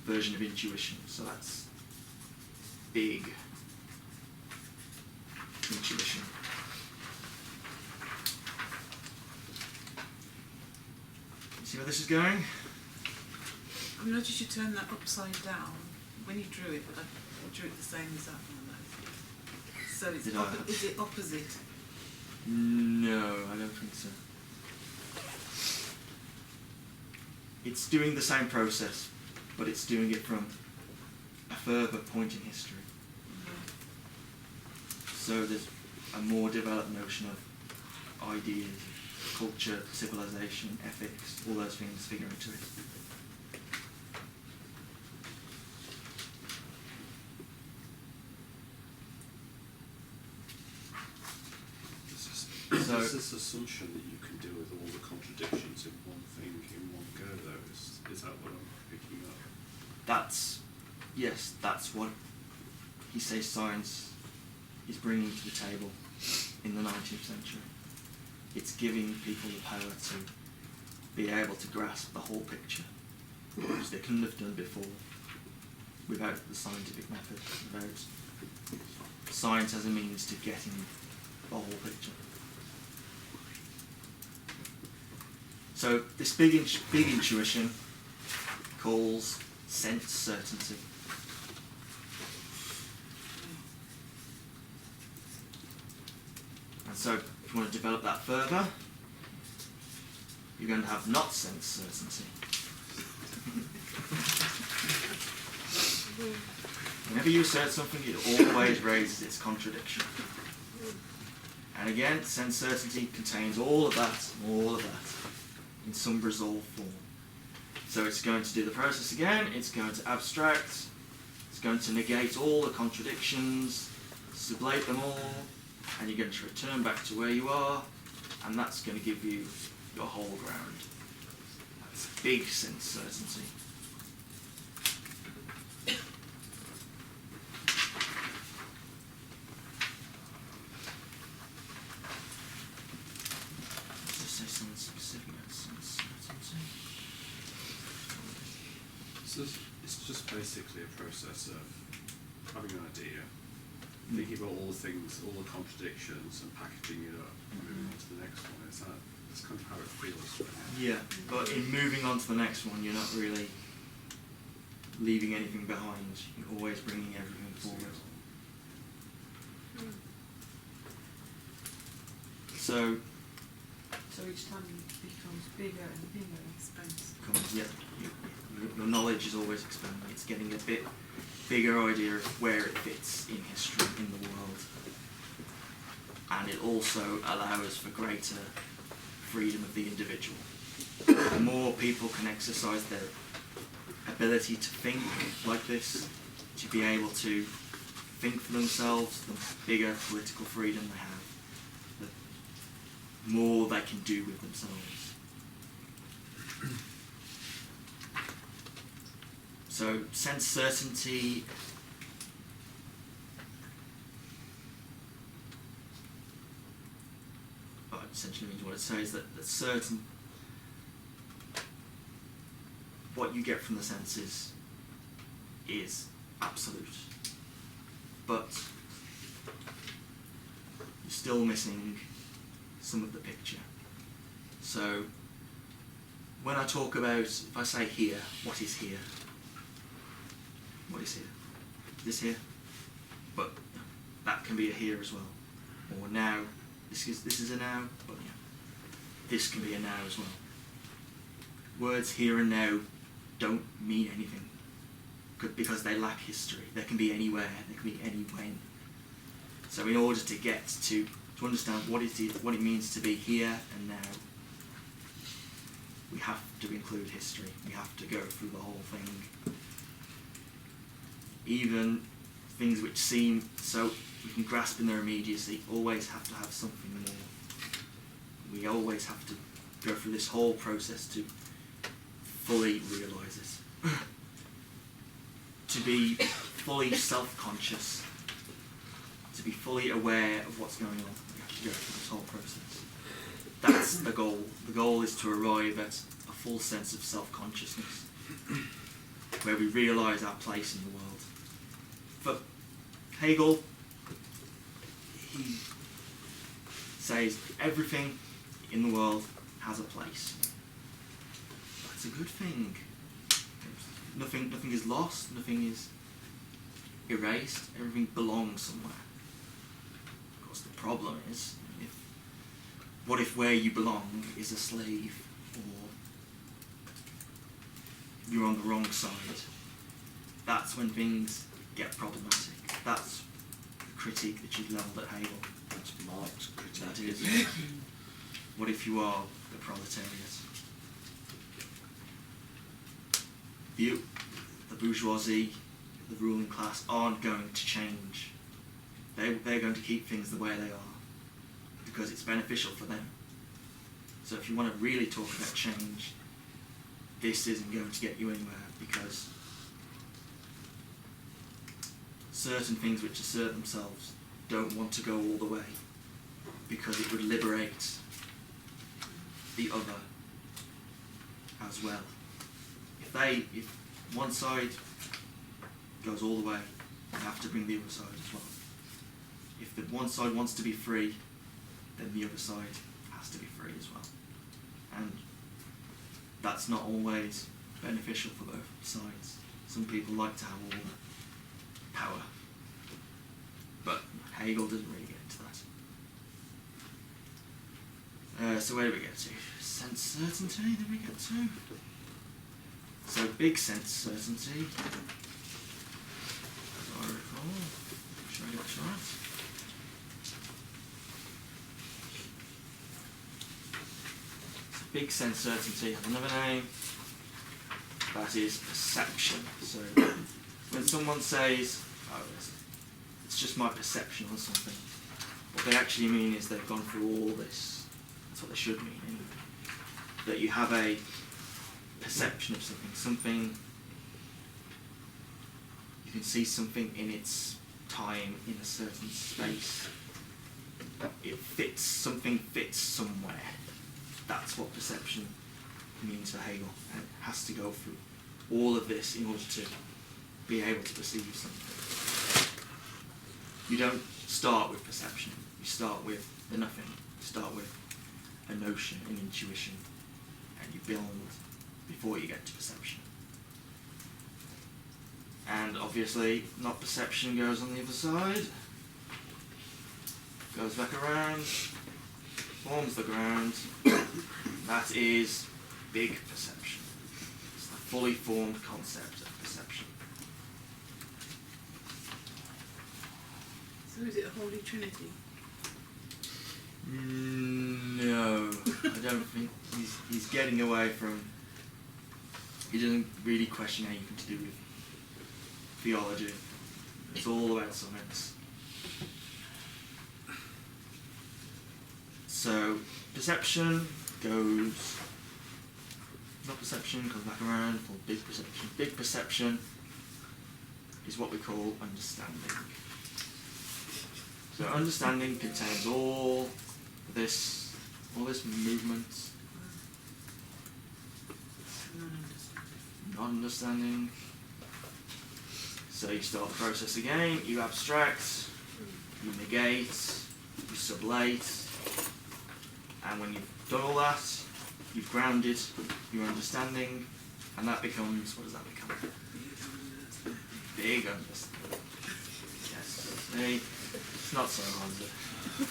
version of intuition. So that's big intuition. where this is going? I noticed you turned that upside down when you drew it. I drew it the same as that one. So it's Did I have- is it opposite? No, I don't think so. It's doing the same process, but it's doing it from a further point in history. So there's a more developed notion of ideas, culture, civilization, ethics, all those things figure into it. So- There's this assumption that you can deal with all the contradictions in one thing in one go, though. Is that what I'm picking up? That's what he says science is bringing to the table in the 19th century. It's giving people the power to be able to grasp the whole picture, which they couldn't have done before without the scientific method, without science as a means to getting the whole picture. So this big intuition calls sense certainty. And so if you want to develop that further, you're going to have not sense certainty. Whenever you assert something, it always raises its contradiction. And again, sense certainty contains all of that in some resolved form. So it's going to do the process again, it's going to abstract, it's going to negate all the contradictions, sublate them all, and you're going to return back to where you are, and that's going to give you your whole ground. That's big sense certainty. Let's just say something specific about sense certainty. So it's just basically a process of having an idea, thinking about all the things, all the contradictions, and packaging it up and moving on to the next one. That's kind of how it feels. Yeah, but in moving on to the next one, you're not really leaving anything behind. You're always bringing everything forward. So, each time it becomes bigger and bigger. Expense. your knowledge is always expanding. It's getting a bit bigger idea of where it fits in history, in the world. And it also allows for greater freedom of the individual. The more people can exercise their ability to think like this, to be able to think for themselves, the bigger political freedom they have, the more they can do with themselves. So sense certainty essentially means what it says, that certain what you get from the senses is absolute, but you're still missing some of the picture. So when I talk about, if I say here, what is here? What is here? This here? But that can be a here as well. Or now. This is a now, but yeah. This can be a now as well. Words here and now don't mean anything because they lack history. They can be anywhere, they can be any when. So in order to get to understand what it means to be here and now, we have to include history. We have to go through the whole thing. Even things which seem so we can grasp in their immediacy always have to have something more. We always have to go through this whole process to fully realise it. To be fully self-conscious, to be fully aware of what's going on, we have to go through this whole process. That's the goal. The goal is to arrive at a full sense of self-consciousness, where we realise our place in the world. For Hegel, he says everything in the world has a place. that's a good thing. Nothing is lost, nothing is erased, everything belongs somewhere. Of course, the problem is, what if where you belong is a slave, or you're on the wrong side? That's when things get problematic. That's the critique that you've levelled at Hegel. That's Marx critique. That is. What if you are the proletariat? You, the bourgeoisie, the ruling class, aren't going to change. They're going to keep things the way they are because it's beneficial for them. So if you want to really talk about change, this isn't going to get you anywhere, because certain things which assert themselves don't want to go all the way because it would liberate the other as well. If one side goes all the way, you have to bring the other side as well. If the one side wants to be free, then the other side has to be free as well. And that's not always beneficial for both sides. Some people like to have all the power, but Hegel doesn't really get into that. So where do we get to? Sense certainty, did we get to? So big sense certainty, as I recall. Should I get this right? So big sense certainty has another name. That is perception. So when someone says, oh, it's just my perception on something, what they actually mean is they've gone through all this. That's what they should mean anyway. That you have a perception of something, you can see something in its time, in a certain space. It fits, something fits somewhere. That's what perception means for Hegel. And it has to go through all of this in order to be able to perceive something. You don't start with perception, you start with the nothing. You start with a notion, an intuition, and you build before you get to perception. And obviously, not perception goes on the other side, goes back around, forms the ground. That is big perception. It's the fully formed concept of perception. So is it a Holy Trinity? No, I don't think he's getting away from. He doesn't really question anything to do with theology. It's all about science. So perception goes. Not perception comes back around for big perception. Big perception is what we call understanding. So understanding contains all this movement. Non-understanding. So you start the process again, you abstract, you negate, you sublate, and when you've done all that, you've grounded your understanding, and that becomes, what does that become? Big understanding. Yes, see? It's not so hard, is it?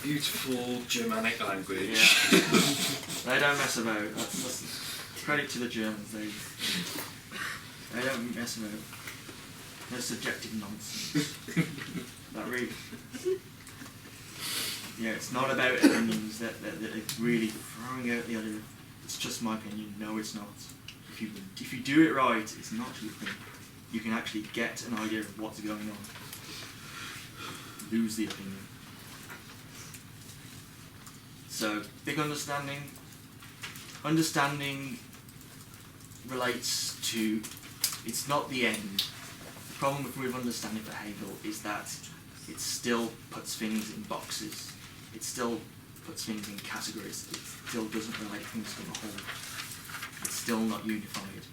Beautiful Germanic language. Yeah. They don't mess about. That's credit to the Germans. They don't mess about. No subjective nonsense. That really. Yeah, it's not about opinions. That they're really throwing out the idea. It's just my opinion. No, it's not. If you do it right, it's not your opinion. You can actually get an idea of what's going on. Lose the opinion. So, big understanding. Understanding relates to, it's not the end. The problem with understanding for Hegel is that it still puts things in boxes. It still puts things in categories. It still doesn't relate things to the whole. It's still not unified.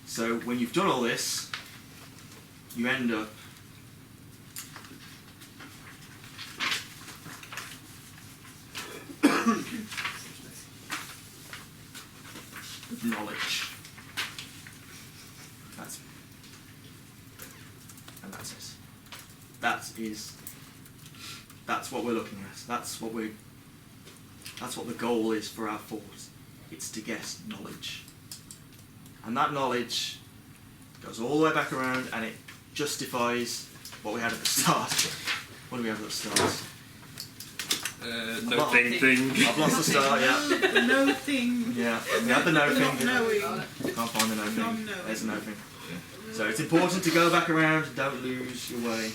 So, when you've done all this, you end up knowledge. That's it. That's what we're looking at. That's what the goal is for our thought. It's to get knowledge. And that knowledge goes all the way back around and it justifies what we had at the start. What do we have at the start? No thing. I've lost the start, yeah. The no thing. Yeah, we had the no Not thing. knowing. Can't find the no thing. Non-knowing. There's a no thing. So it's important to go back around and don't lose your way.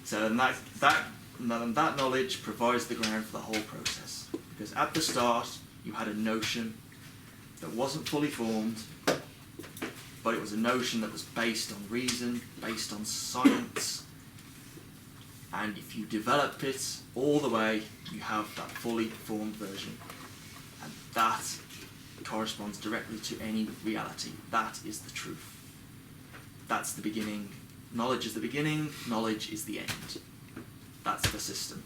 So that knowledge provides the ground for the whole process. Because at the start, you had a notion that wasn't fully formed, but it was a notion that was based on reason, based on science. And if you develop it all the way, you have that fully formed version. And that corresponds directly to any reality. That is the truth. That's the beginning. Knowledge is the beginning, knowledge is the end. That's the system.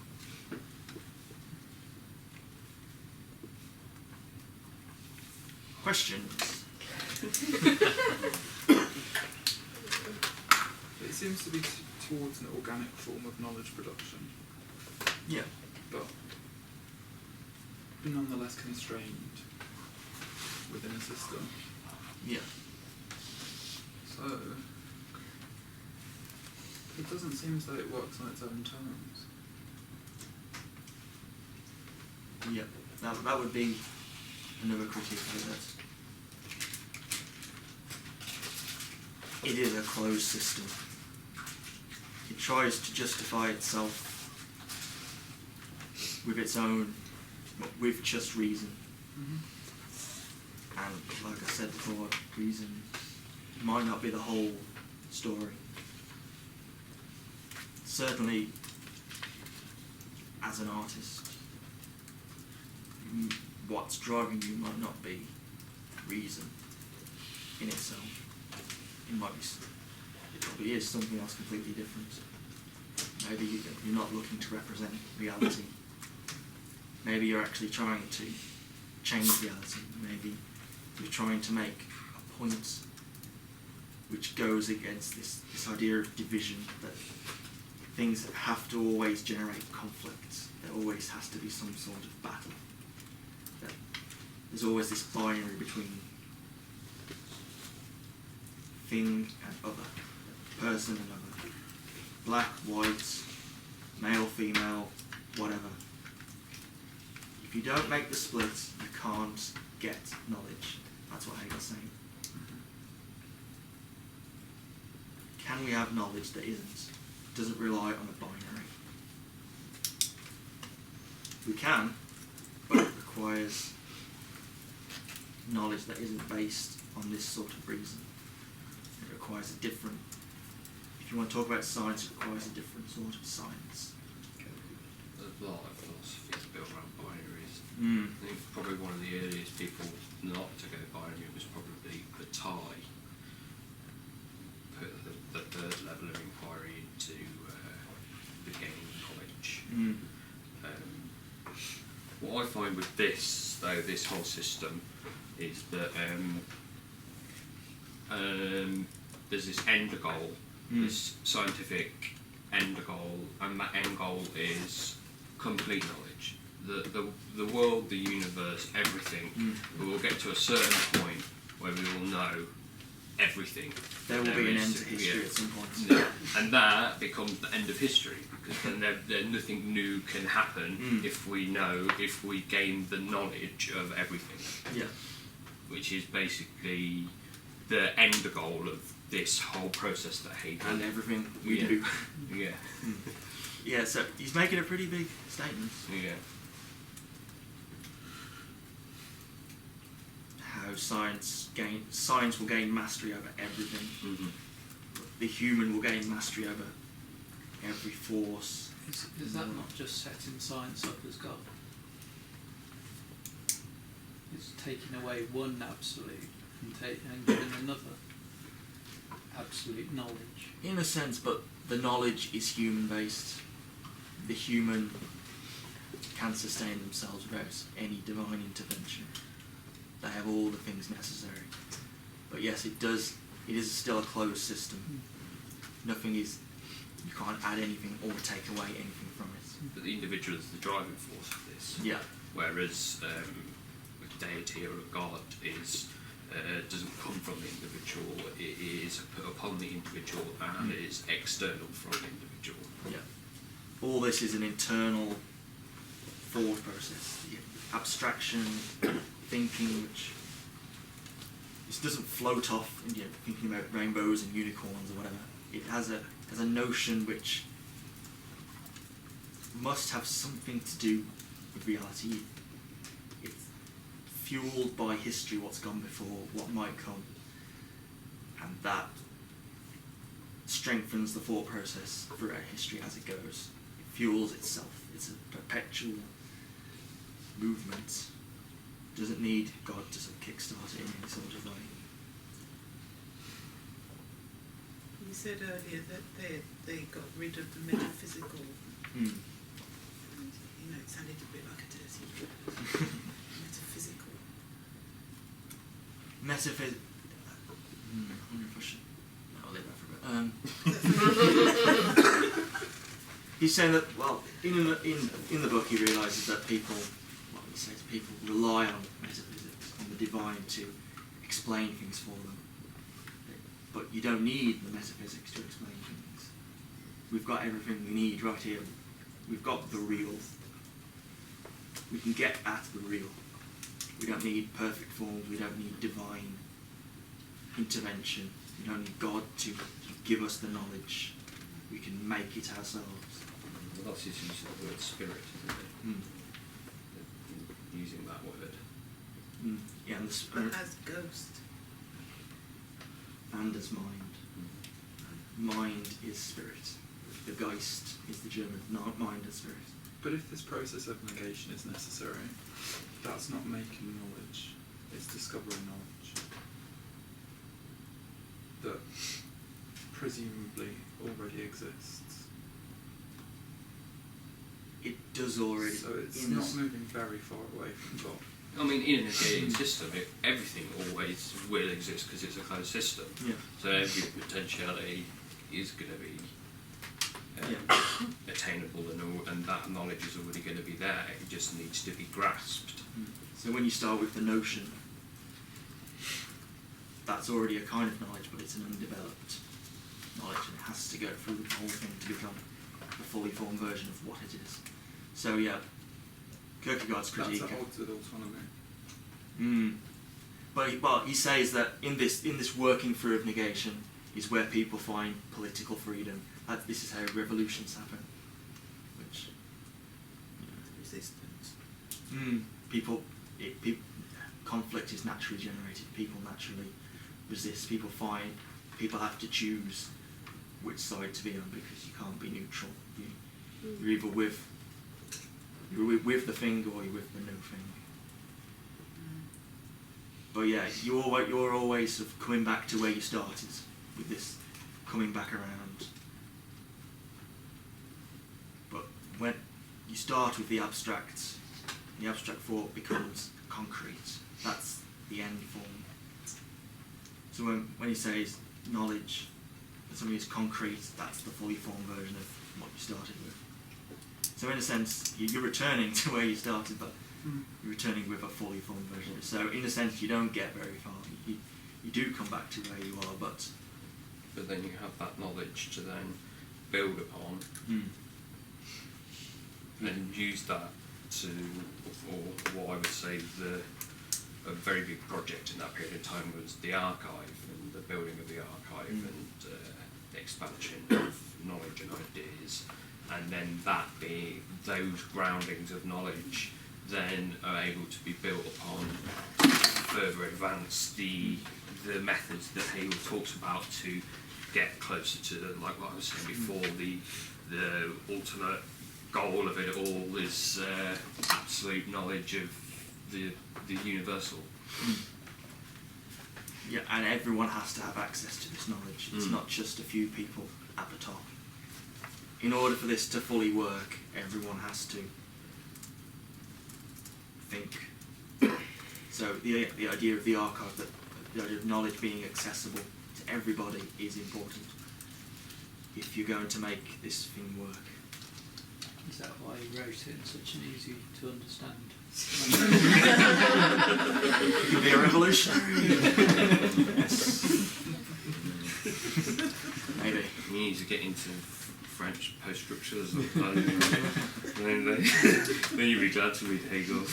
Questions? It seems to be towards an organic form of knowledge production, Yeah. but nonetheless constrained within a system. Yeah. So it doesn't seem as though it works on its own terms. Yeah. That would be another critique of it. It is a closed system. It tries to justify itself with its own, with just reason. Mm-hmm. And like I said before, reason might not be the whole story. Certainly, as an artist, what's driving you might not be reason in itself. It might be, it probably is something else completely different. Maybe you're not looking to represent reality. Maybe you're actually trying to change reality. Maybe you're trying to make a point which goes against this idea of division, that things have to always generate conflict. There always has to be some sort of battle. That there's always this binary between thing and other, person and other, black, white, male, female, whatever. If you don't make the split, you can't get knowledge. That's what Hegel's saying. Can we have knowledge that doesn't rely on a binary? We can, but it requires knowledge that isn't based on this sort of reason. It requires a different, if you want to talk about science, it requires a different sort of science. A lot of philosophy is built around binaries. Mm. I think probably one of the earliest people not to go binary was probably Bataille. Put the third level of inquiry into the gaining of knowledge. Mm. What I find with this, though, this whole system, is that there's this end goal, this scientific end goal, and that end goal is complete knowledge. The world, the universe, everything. We will get to a certain point where we will know everything. There will be an end to history at some point. Yeah. And that becomes the end of history, because then there nothing new can happen if we gain the knowledge of everything. Yeah. Which is basically the end goal of this whole process that Hegel And everything we do. Yeah. Yeah, so he's making a pretty big statement. Yeah. How science will gain mastery over everything. Mm-hmm. The human will gain mastery over every force. Is that not just setting science up as God? It's taking away one absolute and giving another absolute knowledge. In a sense, but the knowledge is human-based. The human can sustain themselves without any divine intervention. They have all the things necessary. But yes, it does. It is still a closed system. Nothing is. You can't add anything or take away anything from it. But the individual is the driving force of this. Yeah. Whereas a deity or a god is doesn't come from the individual. It is put upon the individual and is external from the individual. Yeah. All this is an internal thought process. The abstraction, thinking, which this doesn't float off, thinking about rainbows and unicorns or whatever. It has a notion which must have something to do with reality. It's fueled by history, what's gone before, what might come, and that strengthens the thought process throughout history as it goes. It fuels itself. It's a perpetual movement. Doesn't need God to sort of kickstart it in any sort of way. You said earlier that they got rid of the metaphysical. And, it sounded a bit like a dirty word. Metaphysical. I wonder if I should. No, I'll leave that for a bit. He's saying that, well, in the book he realises that people, well, he says people rely on metaphysics, on the divine to explain things for them. But you don't need the metaphysics to explain things. We've got everything we need right here. We've got the real. We can get at the real. We don't need perfect forms. We don't need divine intervention. We don't need God to give us the knowledge. We can make it ourselves. Well, that's his use of the word spirit, isn't it? Using that word. Yeah, and But as ghost. And as mind. Mind is spirit. The Geist is the German. Mind is spirit. But if this process of negation is necessary, that's not making knowledge, it's discovering knowledge. That presumably already exists. It does already. So it's not moving very far away from God. I mean, in a negating system, everything always will exist because it's a closed system. Yeah. So every potentiality is going to be attainable, and that knowledge is already going to be there. It just needs to be grasped. So when you start with the notion, that's already a kind of knowledge, but it's an undeveloped knowledge, and it has to go through the whole thing to become a fully formed version of what it is. So yeah, Kierkegaard's critique. That's at odds with autonomy. But he says that in this working through of negation is where people find political freedom. This is how revolutions happen. Which Resistance. people conflict is naturally generated. People naturally resist. People have to choose which side to be on because you can't be neutral. You're either with the thing or you're with the no thing. But yeah, you're always sort of coming back to where you started with this coming back around. But when you start with the abstract thought becomes concrete. That's the end form. So when he says knowledge, something is concrete, that's the fully formed version of what you started with. So in a sense, you're returning to where you started, but you're returning with a fully formed version of it. So in a sense, you don't get very far. You do come back to where you are, but then you have that knowledge to then build upon and use that to, or what I would say a very big project in that period of time was the archive and the building of the archive and the expansion of knowledge and ideas, and then that being those groundings of knowledge then are able to be built upon to further advance the methods that Hegel talks about to get closer to, like what I was saying before, the ultimate goal of it all is absolute knowledge of the universal. Yeah, and everyone has to have access to this knowledge. It's not just a few people at the top. In order for this to fully work, everyone has to think So the idea of the archive, that the idea of knowledge being accessible to everybody is important if you're going to make this thing work. Is that why you wrote it in such an easy to understand? You can be a revolutionary. Maybe. You need to get into French post-structures, then you'll be glad to read Hegel.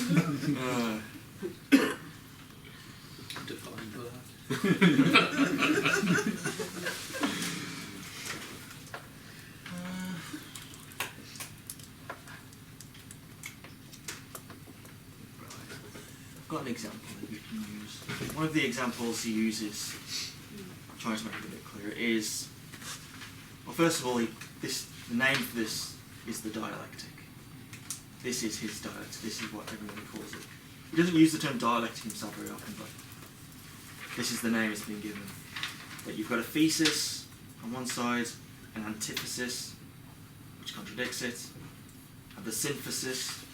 Divine blood. I've got an example that you can use. One of the examples he uses, trying to make it a bit clearer, is, well, first of all, the name for this is the dialectic. This is his dialectic. This is what everyone calls it. He doesn't use the term dialectic himself very often, but this is the name it's been given. That you've got a thesis on one side, an antithesis, which contradicts it, and the synthesis,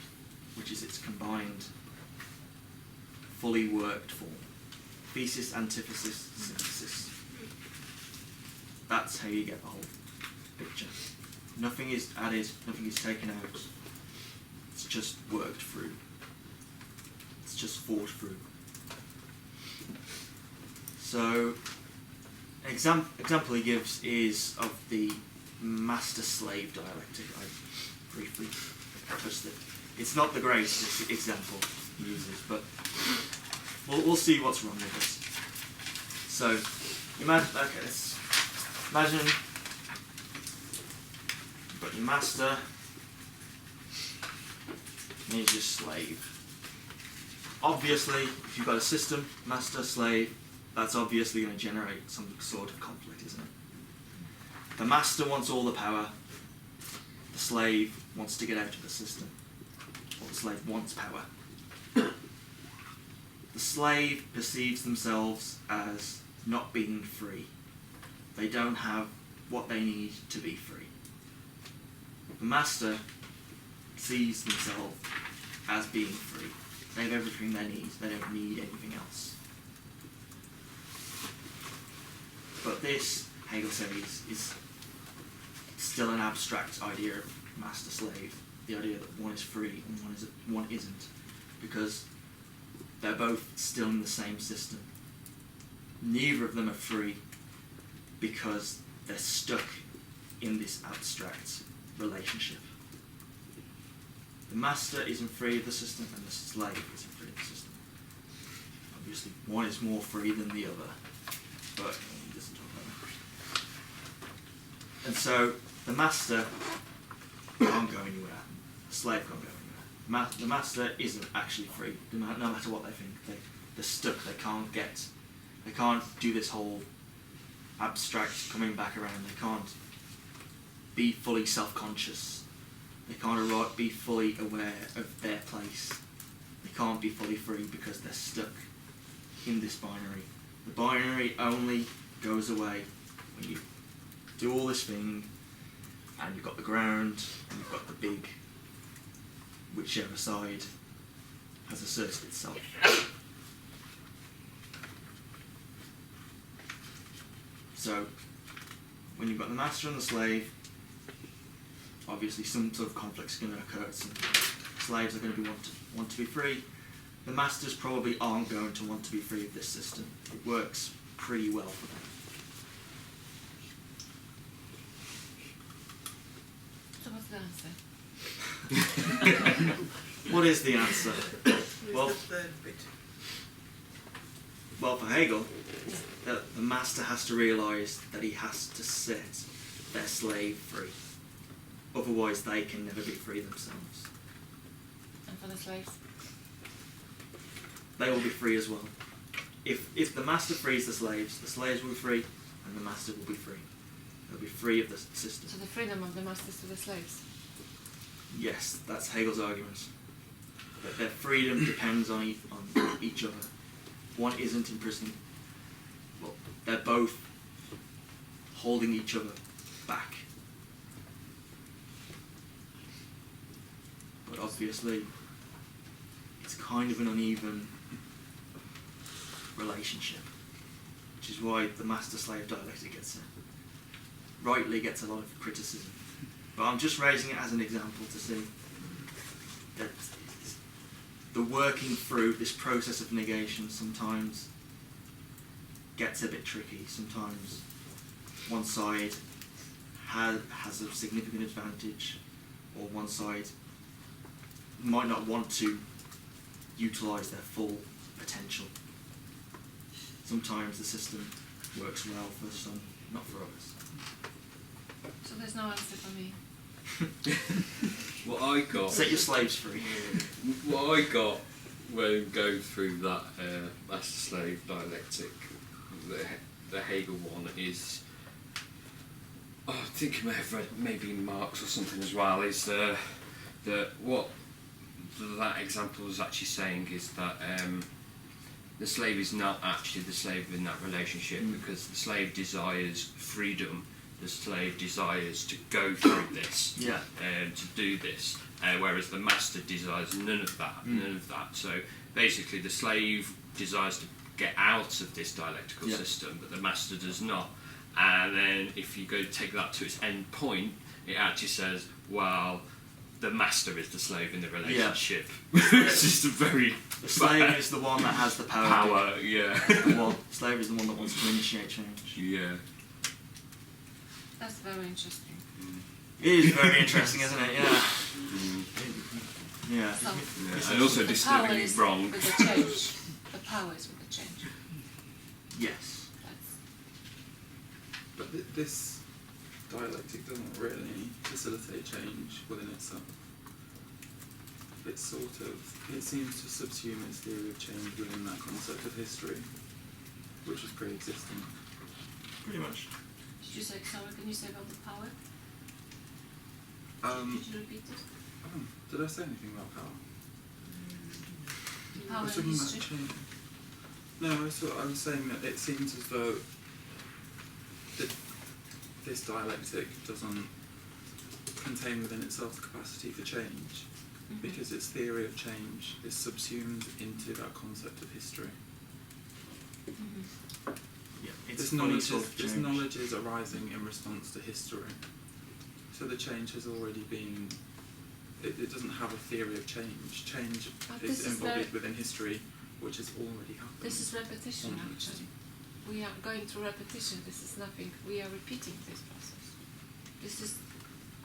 which is its combined, fully worked form. Thesis, antithesis, synthesis. That's how you get the whole picture. Nothing is added, nothing is taken out. It's just worked through. It's just thought through. So, an example he gives is of the master-slave dialectic. I briefly touched it. It's not the greatest example he uses, but we'll see what's wrong with it. So, let's imagine you've got your master, and here's your slave. Obviously, if you've got a system, master, slave, that's obviously going to generate some sort of conflict, isn't it? The master wants all the power, the slave wants to get out of the system, or the slave wants power. The slave perceives themselves as not being free. They don't have what they need to be free. The master sees themselves as being free. They have everything they need. They don't need anything else. But this, Hegel says, is still an abstract idea of master-slave. The idea that one is free and one isn't. Because they're both still in the same system. Neither of them are free because they're stuck in this abstract relationship. The master isn't free of the system and the slave isn't free of the system. Obviously, one is more free than the other, but he doesn't talk about that. And so, the master can't go anywhere. The slave can't go anywhere. The master isn't actually free, no matter what they think. They're stuck. They can't do this whole abstract coming back around. They can't be fully self-conscious. They can't be fully aware of their place. They can't be fully free because they're stuck in this binary. The binary only goes away when you do all this thing and you've got the ground and you've got the big, whichever side has asserted itself. So, when you've got the master and the slave, obviously some sort of conflict's going to occur. Some slaves are going to want to be free. The masters probably aren't going to want to be free of this system. It works pretty well for them. So what's the answer? What is the answer? Well, Where's the third bit? Well, for Hegel, the master has to realise that he has to set their slave free. Otherwise, they can never be free themselves. And for the slaves? They will be free as well. If the master frees the slaves will be free, and the master will be free. They'll be free of the system. So the freedom of the masters to the slaves? Yes, that's Hegel's argument. That their freedom depends on each other. One isn't imprisoned. Well, they're both holding each other back. But obviously, it's kind of an uneven relationship, which is why the master-slave dialectic rightly gets a lot of criticism. But I'm just raising it as an example to see that the working through this process of negation sometimes gets a bit tricky. Sometimes one side has a significant advantage, or one side might not want to utilise their full potential. Sometimes the system works well for some, not for others. So there's no answer for me. What I got. Set your slaves free. What I got when going through that master-slave dialectic, the Hegel one, is, I think I may have read maybe Marx or something as well, is that what that example is actually saying is that the slave is not actually the slave in that relationship, because the slave desires freedom. The slave desires to go through this, to do this, whereas the master desires none of that. So basically the slave desires to get out of this dialectical system, but the master does not. And then if you go take that to its end point, it actually says, well, the master is the slave in the relationship. It's just a very... The slave is the one that has the power. The slave is the one that wants to initiate change. Yeah. That's very interesting. It is very interesting, isn't it? Yeah. Yeah. So And also the power disturbingly is wrong. with the change. The power is with the change. Yes. That's But this dialectic doesn't really facilitate change within itself. It seems to subsume its theory of change within that concept of history, which is pre-existing. Pretty much. Did you say, sorry, can you say about the power? Could you repeat it? Did I say anything about power? Power I was in talking about history? change. No, I was saying that it seems as though this dialectic doesn't contain within itself the capacity for change, because its theory of change is subsumed into that concept of history. Yeah. It's This funny knowledge, sort of this change. knowledge is arising in response to history. So the change has already been. It doesn't have a theory of change. Change But is this is embodied very- within history, which has already happened. This is repetition, actually. We are going through repetition. This is nothing. We are repeating this process. This is.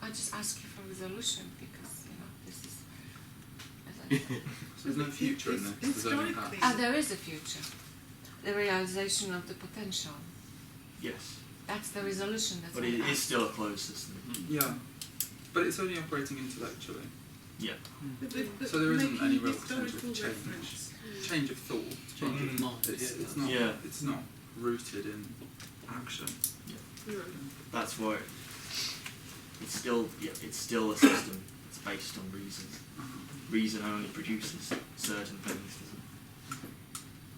I just ask you for resolution because this is. As I said. So there's no future in this. There's only Historically- past. There is a future. The realization of the potential. Yes. That's the resolution. That's But what it I is ask. still a closed system. Yeah, but it's only operating intellectually. Yeah. But So there isn't making any real potential historical for change. reference. Change of thought. Change of mind. It's yeah. not. Yeah. It's not rooted in action. That's why it's still a system. It's based on reason. Reason only produces certain things, doesn't it?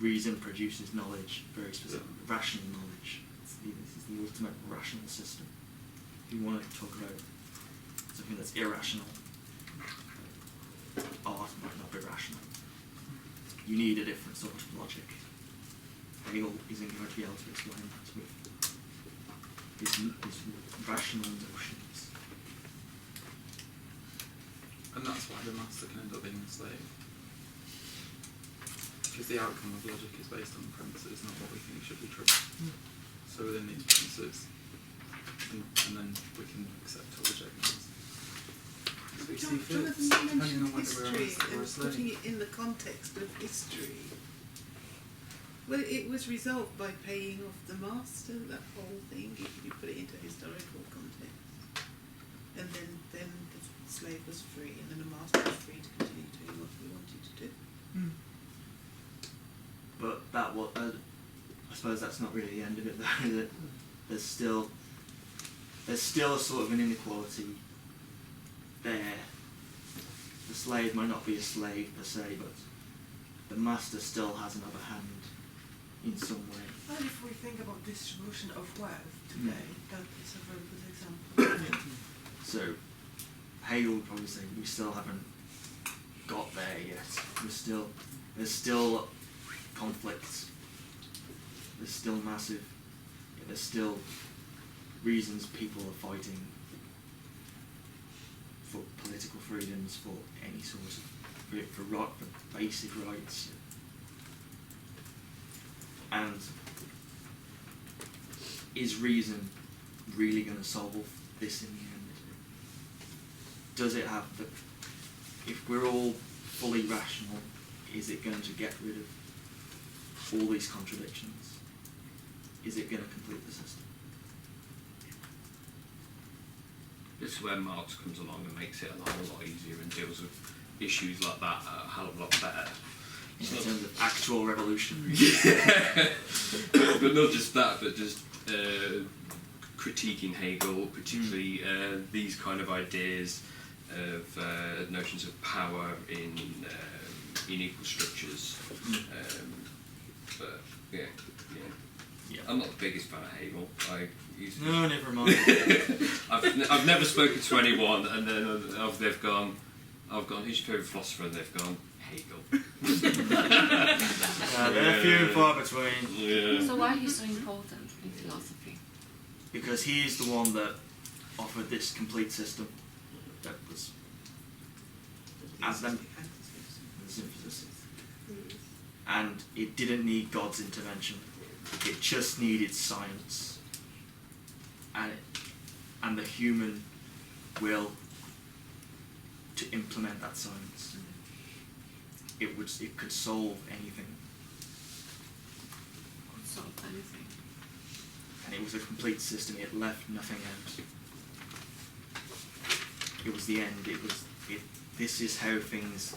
Reason produces knowledge, very specific, rational knowledge. This is the ultimate rational system. If you want to talk about something that's irrational, art might not be rational. You need a different sort of logic. Hegel isn't going to be able to explain that with his rational notions. And that's why the master can end up being a slave. Because the outcome of logic is based on premises, not what we think should be true. So within these premises, and then we can accept or reject these. So we see Jonathan, fits, you depending mentioned on whether we're a history master or a and putting slave. it in the context of history. Well, it was resolved by paying off the master, that whole thing, if you put it into historical context. And then the slave was free, and then the master was free to continue doing what he wanted to do. But that was, I suppose that's not really the end of it though, is it? There's still a sort of an inequality there. The slave might not be a slave per se, but the master still has an upper hand in some way. Well, if we think about distribution of wealth today, that is a very good example. So Hegel would probably say we still haven't got there yet. There's still conflicts there's still massive, there's still reasons people are fighting for political freedoms, for any sort of, for basic rights. And is reason really going to solve this in the end? Does it have the, if we're all fully rational, is it going to get rid of all these contradictions? Is it going to complete the system? This is where Marx comes along and makes it a whole lot easier and deals with issues like that a hell of a lot better. In terms of actual revolution? Yeah. But not just that, but just critiquing Hegel, particularly these kind of ideas of notions of power in unequal structures. But yeah. I'm not the biggest fan of Hegel. No, never mind. I've never spoken to anyone, and then they've gone, who's your favourite philosopher? And they've gone, Hegel. They're few and far between. Yeah. So why is he so important in philosophy? Because he is the one that offered this complete system that was as them the synthesis. And it didn't need God's intervention. It just needed science and the human will to implement that science. It could solve anything. Could solve anything. And it was a complete system. It left nothing out. It was the end. This is how things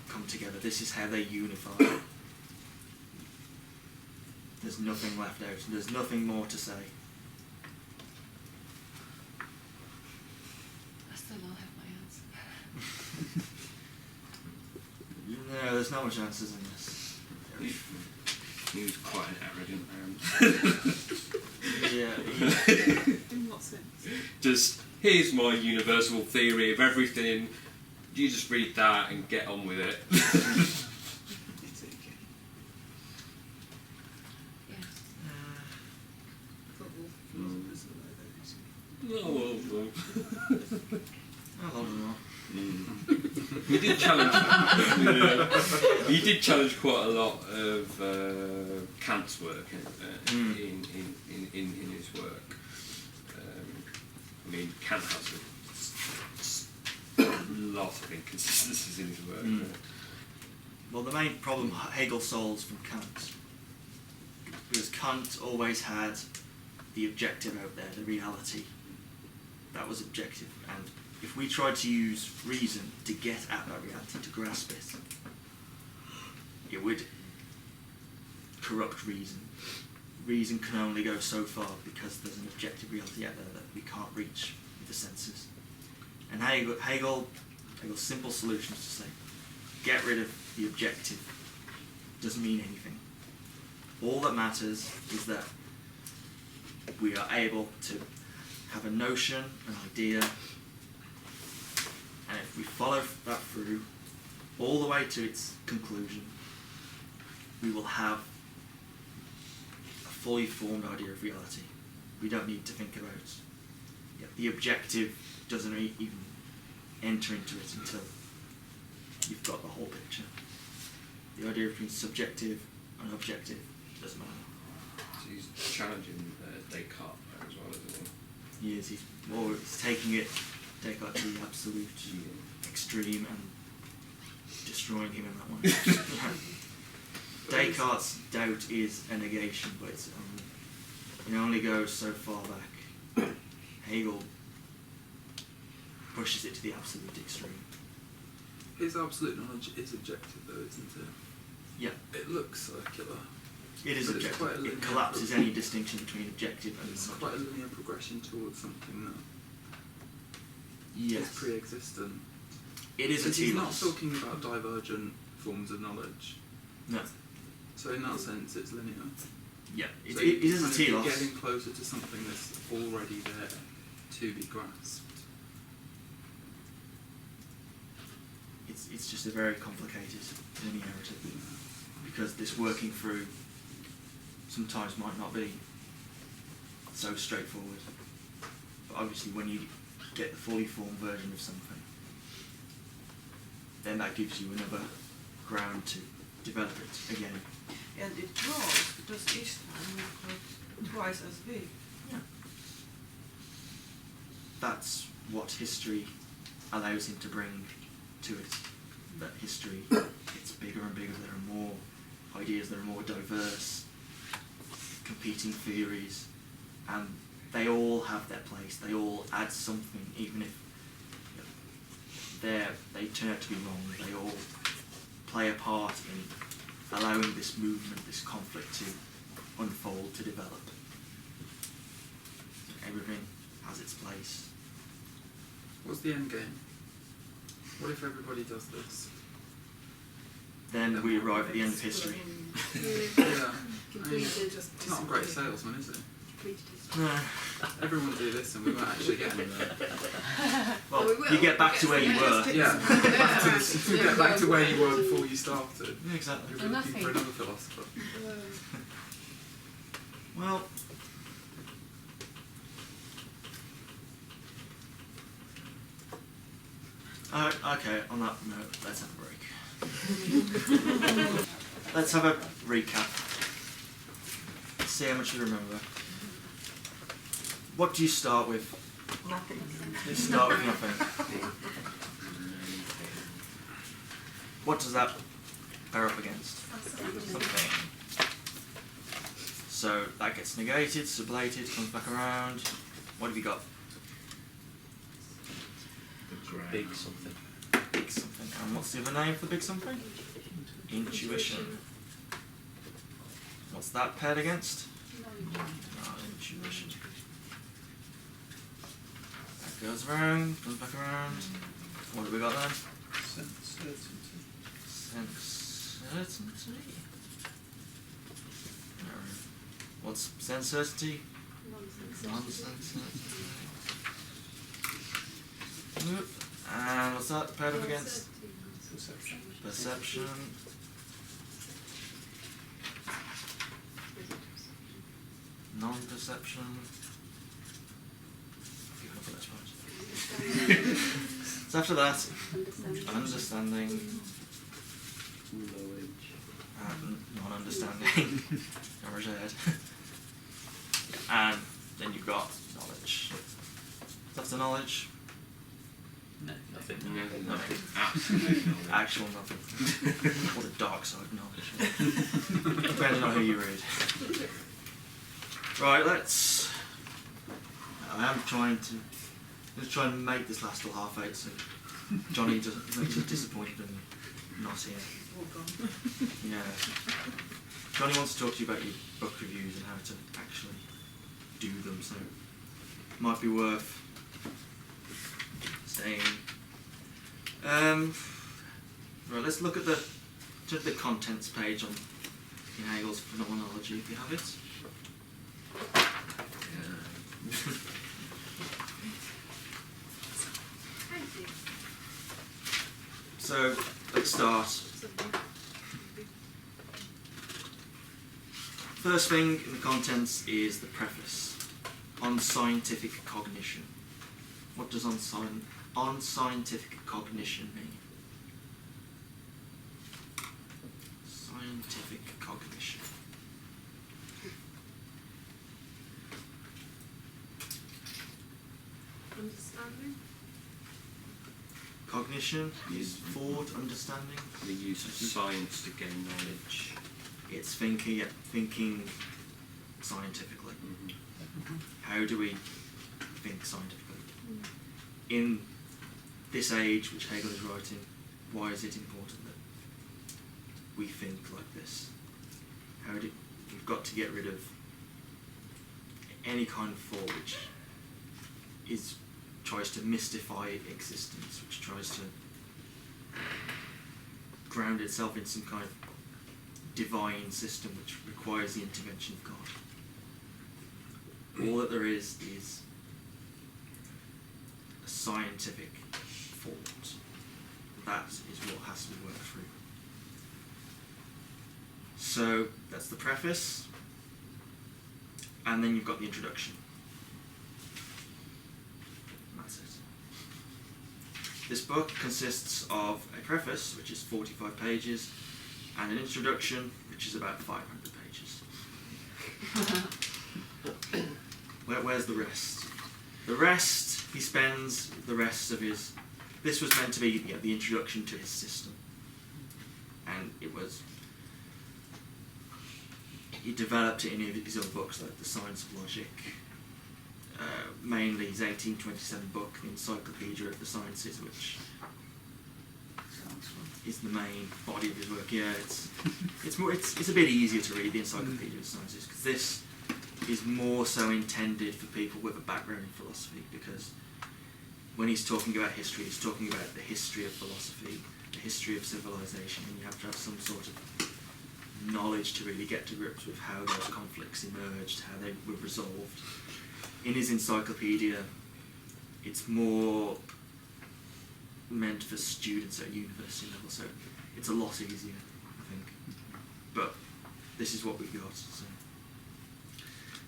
come together. This is how they unify. There's nothing left out. There's nothing more to say. I still don't have my answer. No, there's not much answers in this. He was quite an arrogant man. Yeah. In what sense? Just, here's my universal theory of everything. You just read that and get on with it. It's okay. Yes. I thought all philosophers were like that, actually. Oh, I love them all. He did challenge. He did challenge quite a lot of Kant's work in his work. I mean, Kant has a lot of inconsistencies in his work. Well, the main problem Hegel solves from Kant, because Kant always had the objective out there, the reality. That was objective, and if we tried to use reason to get at that reality, to grasp it, it would corrupt reason. Reason can only go so far because there's an objective reality out there that we can't reach with the senses. And Hegel's simple solution is to say, get rid of the objective. Doesn't mean anything. All that matters is that we are able to have a notion, an idea, and if we follow that through all the way to its conclusion, we will have a fully formed idea of reality. We don't need to think about the objective doesn't even enter into it until you've got the whole picture. The idea between subjective and objective doesn't matter. So he's challenging Descartes there as well, isn't he? He's taking it, Descartes, to the absolute extreme and destroying him in that one. Descartes' doubt is a negation, but it only goes so far back. Hegel pushes it to the absolute extreme. His absolute knowledge is objective, though, isn't it? Yeah. It looks circular. It is But it's quite a objective. linear It collapses any distinction between objective and It's non-objective. quite a linear progression towards something that Yes. is pre-existent. It is a Because he's not telos. talking about divergent forms of knowledge. No. So in that sense, it's linear. Yeah. It So is you're a kind of telos. getting closer to something that's already there to be grasped. It's just a very complicated linearity because this working through sometimes might not be so straightforward. But obviously when you get the fully formed version of something, then that gives you another ground to develop it again. And it grows because each time we've got twice as big. Yeah. That's what history allows him to bring to it. That history gets bigger and bigger, there are more ideas, there are more diverse competing theories, and they all have their place, they all add something, even if they turn out to be wrong, they all play a part in allowing this movement, this conflict to unfold, to develop. Everything has its place. What's the end game? What if everybody does this? Then we arrive at the end of history. Yeah. I mean, Completed. it's not a great salesman, is it? Completed history. No. Everyone will do this and we won't actually get anywhere. Well, we will. you get back to where you were. Yeah, get back to where you were before you started. Yeah, exactly. We're looking for another philosopher. Well, okay, on that note, let's have a break. Let's have a recap. See how much you remember. What do you start with? Nothing. You start with nothing. What does that bear up against? Something. So that gets negated, sublated, comes back around. What have you got? The ground. Big something. Big something. And what's the other name for big something? Intuition. What's that paired against? Intuition. That goes around, comes back around. What have we got then? Sense certainty. Sense certainty. What's sense certainty? Nonsense certainty. Whoop. And what's that paired up against? Perception. Perception. Non-perception. I've given up on that part. So after that, understanding. Knowledge. Non-understanding. Never said. And then you've got knowledge. That's the knowledge. No, nothing. Nothing. Absolutely nothing. Actual nothing. Or the dark side knowledge. Depending on who you read. Right, let's. I am trying to. Let's try and make this last till 8:30, so Johnny doesn't disappointed and not here. All gone. Yeah. Johnny wants to talk to you about your book reviews and how to actually do them, so it might be worth staying. Right, let's look at the contents page on in Hegel's Phenomenology, if you have it. Thank you. So let's start. First thing in the contents is the preface on scientific cognition. What does on scientific cognition mean? Scientific cognition. Understanding? Cognition is thought, understanding. The use of science to gain knowledge. It's thinking scientifically. How do we think scientifically? In this age which Hegel is writing, why is it important that we think like this? We've got to get rid of any kind of thought which tries to mystify existence, which tries to ground itself in some kind of divine system which requires the intervention of God. All that there is a scientific thought. That is what has to be worked through. So that's the preface. and then you've got the introduction. That's it. This book consists of a preface, which is 45 pages, and an introduction, which is about 500 pages. Where's the rest? The rest, he spends the rest of his... This was meant to be the introduction to his system. And it was... He developed it in his other books, like The Science of Logic, mainly his 1827 book, The Encyclopedia of the Sciences, which is the main body of his work. Yeah, it's a bit easier to read, The Encyclopedia of the Sciences, because this is more so intended for people with a background in philosophy, because when he's talking about history, he's talking about the history of philosophy, the history of civilization, and you have to have some sort of knowledge to really get to grips with how those conflicts emerged, how they were resolved. In his encyclopedia, it's more meant for students at university level, so it's a lot easier, I think. But this is what we've got.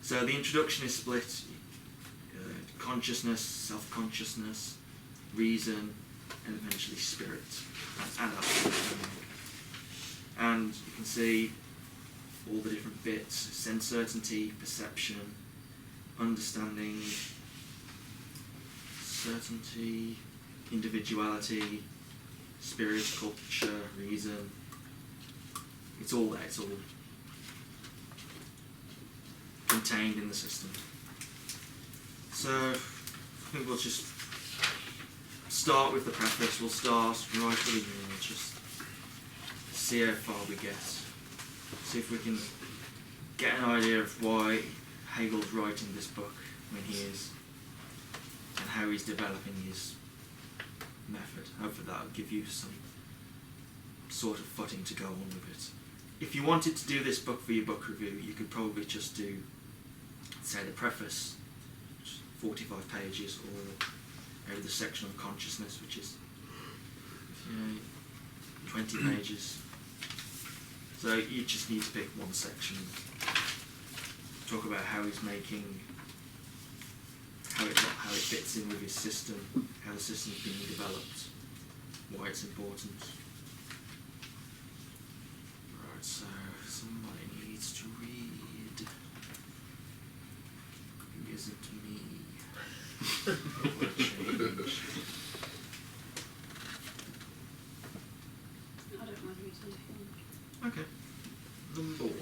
So the introduction is split: consciousness, self-consciousness, reason, and eventually spirit. And and you can see all the different bits: sense certainty, perception, understanding, certainty, individuality, spirit, culture, reason. It's all there, it's all contained in the system. So I think we'll just start with the preface. We'll start right at the beginning. We'll just see how far we get. See if we can get an idea of why Hegel's writing this book when he is, and how he's developing his method. Hopefully that'll give you some sort of footing to go on with it. If you wanted to do this book for your book review, you could probably just do, say, the preface, which is 45 pages, or the section on consciousness, which is 20 pages. So you just need to pick one section, talk about how he's making, how it fits in with his system, how the system's being developed, why it's important. Right, so somebody needs to read. It isn't me. What a change. I don't mind reading if you want. Okay. Number 1.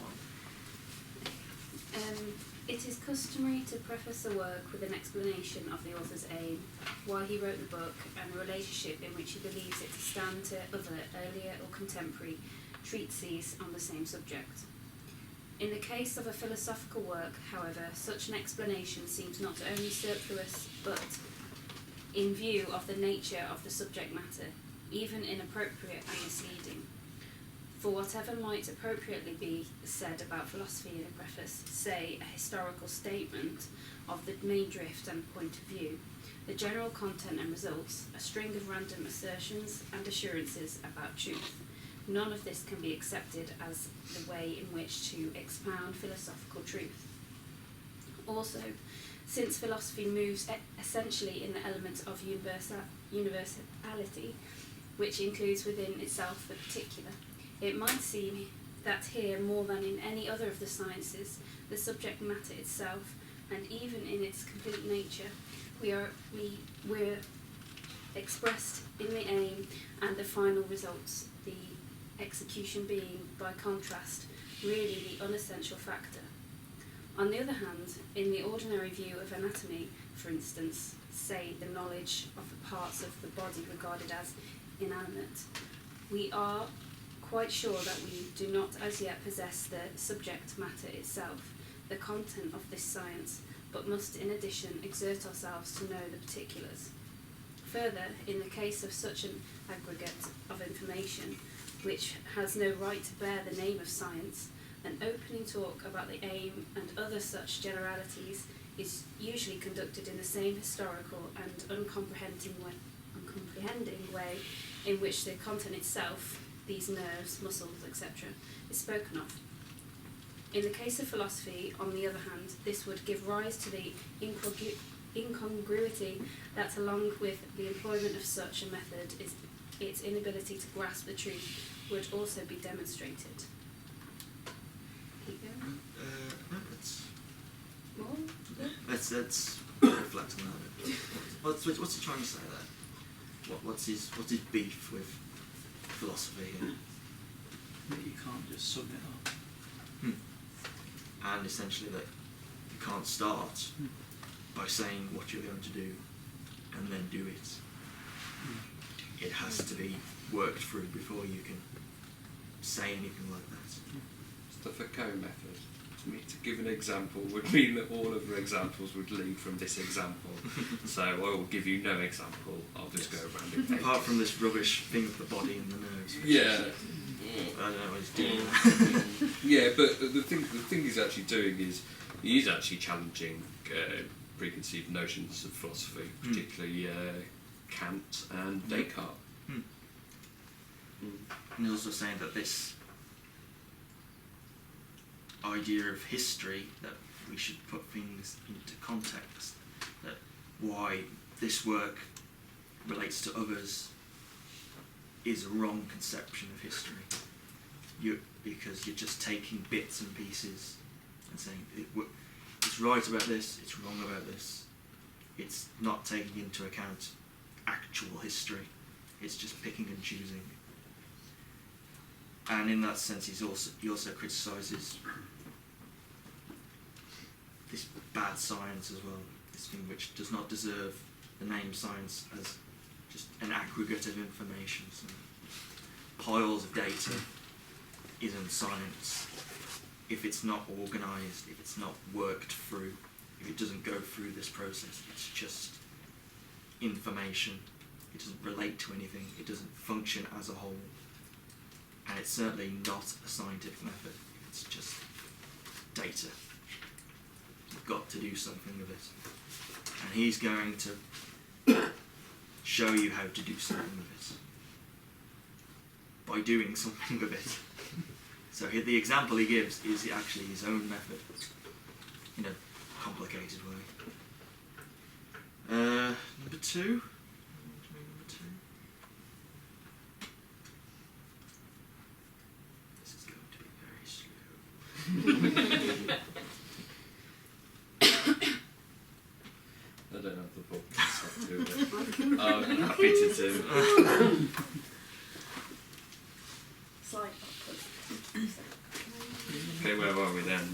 It is customary to preface a work with an explanation of the author's aim, why he wrote the book, and the relationship in which he believes it to stand to other earlier or contemporary treatises on the same subject. In the case of a philosophical work, however, such an explanation seems not only superfluous, but, in view of the nature of the subject matter, even inappropriate and misleading. For whatever might appropriately be said about philosophy in a preface, say a historical statement of the main drift and point of view, the general content and results, a string of random assertions and assurances about truth, none of this can be accepted as the way in which to expound philosophical truth. Also, since philosophy moves essentially in the element of universality, which includes within itself the particular, it might seem that here, more than in any other of the sciences, the subject matter itself, and even in its complete nature, we're expressed in the aim and the final results, the execution being, by contrast, really the unessential factor. On the other hand, in the ordinary view of anatomy, for instance, say the knowledge of the parts of the body regarded as inanimate, we are quite sure that we do not as yet possess the subject matter itself, the content of this science, but must in addition exert ourselves to know the particulars. Further, in the case of such an aggregate of information, which has no right to bear the name of science, an opening talk about the aim and other such generalities is usually conducted in the same historical and uncomprehending way in which the content itself, these nerves, muscles, etc., is spoken of. In the case of philosophy, on the other hand, this would give rise to the incongruity that, along with the employment of such a method, is its inability to grasp the truth would also be demonstrated. Keep going. No, let's More? Yeah. let's reflect on that a bit. What's he trying to say there? What's his beef with philosophy here? That you can't just sum it up. And essentially that you can't start by saying what you're going to do and then do it. It has to be worked through before you can say anything like that. It's the Foucault method. For me to give an example would mean that all of the examples would lead from this example. So I will give you no example. I'll just go around it. Apart from this rubbish thing with the body and the nerves. which Yeah. I don't know what he's doing. Yeah, but the thing he's actually doing is he's actually challenging preconceived notions of philosophy, particularly Kant and Descartes. And he's also saying that this idea of history, that we should put things into context, that why this work relates to others is a wrong conception of history. Because you're just taking bits and pieces and saying it's right about this, it's wrong about this. It's not taking into account actual history. It's just picking and choosing. And in that sense, he also criticises this bad science as well. This thing which does not deserve the name science as just an aggregate of information. So piles of data isn't science if it's not organised, if it's not worked through, if it doesn't go through this process. It's just information. It doesn't relate to anything. It doesn't function as a whole. And it's certainly not a scientific method. It's just data. You've got to do something with it. And he's going to show you how to do something with it by doing something with it. So the example he gives is actually his own method in a complicated way. Number two. This is going to be very slow. I don't have the book. So do it. I'm happy to do. Slide backwards. Okay, where are we then?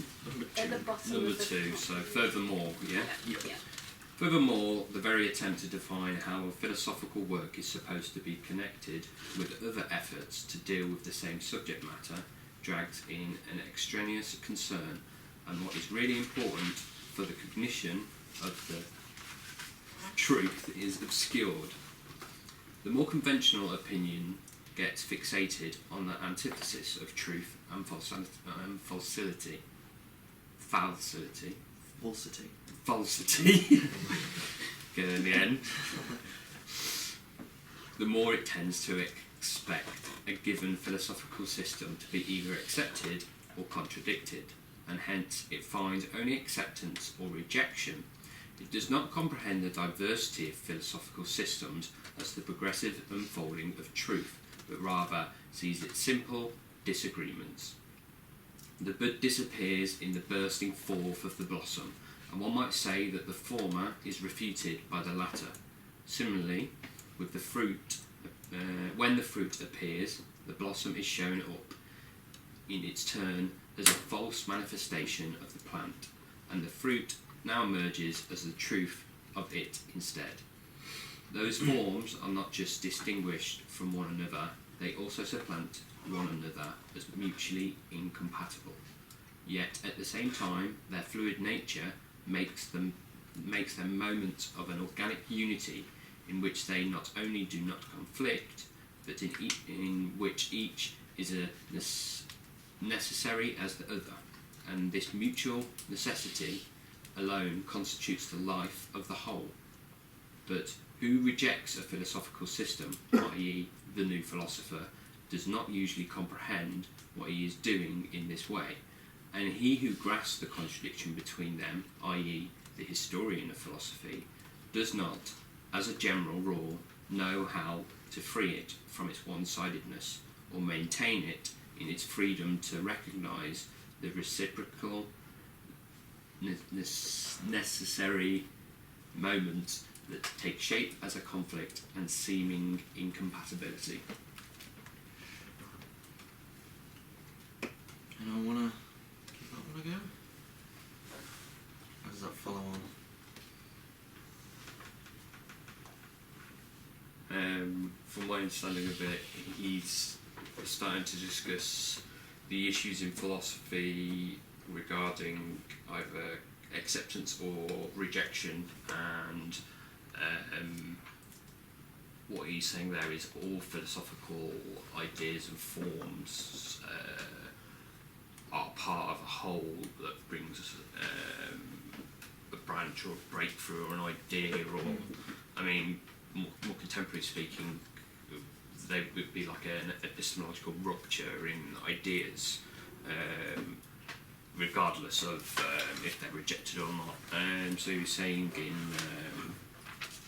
At the bottom Number of the two. So furthermore, yeah. Yeah. Furthermore, the very attempt to define how a philosophical work is supposed to be connected with other efforts to deal with the same subject matter drags in an extraneous concern, and what is really important for the cognition of the truth is obscured. The more conventional opinion gets fixated on the antithesis of truth and falsity. Get it in the end. The more it tends to expect a given philosophical system to be either accepted or contradicted, and hence it finds only acceptance or rejection. It does not comprehend the diversity of philosophical systems as the progressive unfolding of truth, but rather sees its simple disagreements. The bud disappears in the bursting forth of the blossom, and one might say that the former is refuted by the latter. Similarly, with the fruit, when the fruit appears, the blossom is shown up in its turn as a false manifestation of the plant, and the fruit now emerges as the truth of it instead. Those forms are not just distinguished from one another, they also supplant one another as mutually incompatible. Yet at the same time, their fluid nature makes them moments of an organic unity in which they not only do not conflict, but in which each is necessary as the other, and this mutual necessity alone constitutes the life of the whole. But who rejects a philosophical system, i.e. the new philosopher, does not usually comprehend what he is doing in this way, and he who grasps the contradiction between them, i.e. the historian of philosophy, does not, as a general rule, know how to free it from its one-sidedness, or maintain it in its freedom to recognise the reciprocal necessary moments that take shape as a conflict and seeming incompatibility. Anyone want to give that one a go? How does that follow on? From my understanding of it, he's starting to discuss the issues in philosophy regarding either acceptance or rejection, and what he's saying there is all philosophical ideas and forms are part of a whole that brings a branch or a breakthrough or an idea, or I mean, more contemporary speaking, they would be like an epistemological rupture in ideas, regardless of if they're rejected or not. So he was saying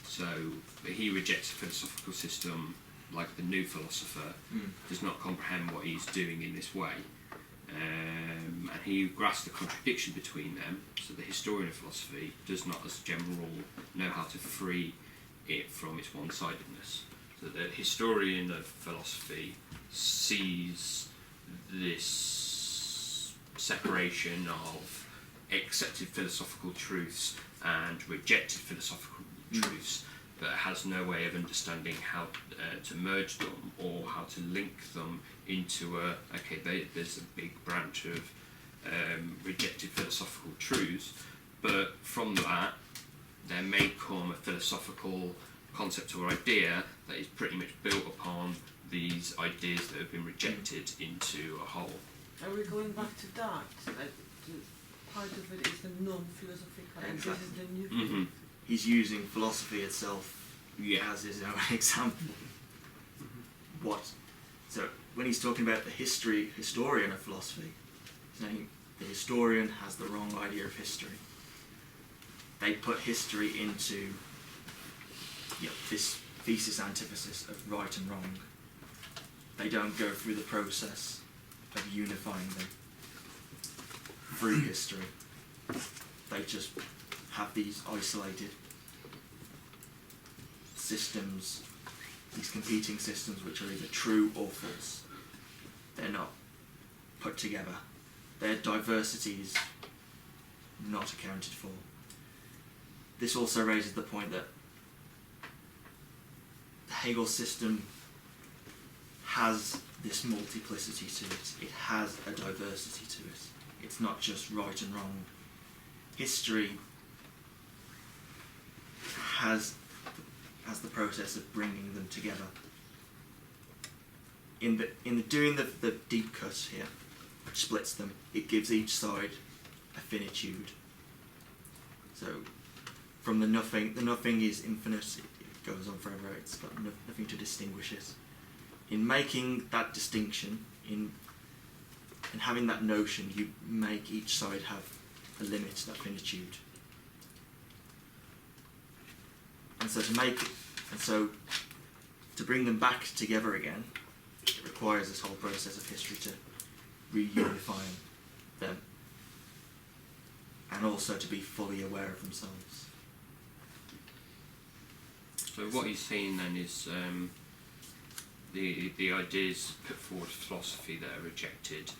so he rejects a philosophical system like the new philosopher does not comprehend what he's doing in this way. And he grasps the contradiction between them, so the historian of philosophy does not, as a general rule, know how to free it from its one-sidedness. So the historian of philosophy sees this separation of accepted philosophical truths and rejected philosophical truths, but has no way of understanding how to merge them or how to link them into there's a big branch of rejected philosophical truths, but from that there may come a philosophical concept or idea that is pretty much built upon these ideas that have been rejected into a whole. Are we going back to that? Like, part of it is the non-philosophical, and this is the new philosophy. He's using philosophy itself as his own example. So when he's talking about the historian of philosophy, he's saying the historian has the wrong idea of history. They put history into this thesis antithesis of right and wrong. They don't go through the process of unifying them through history. They just have these isolated systems, these competing systems which are either true or false. They're not put together. Their diversity is not accounted for. This also raises the point that the Hegel system has this multiplicity to it. It has a diversity to it. It's not just right and wrong. History has the process of bringing them together. In doing the deep cut here, which splits them, it gives each side a finitude. So from the nothing is infinite, it goes on forever, it's got nothing to distinguish it. In making that distinction, in having that notion, you make each side have a limit, that finitude. And so to bring them back together again, it requires this whole process of history to reunify them, and also to be fully aware of themselves. So what he's saying then is the ideas put forward for philosophy that are rejected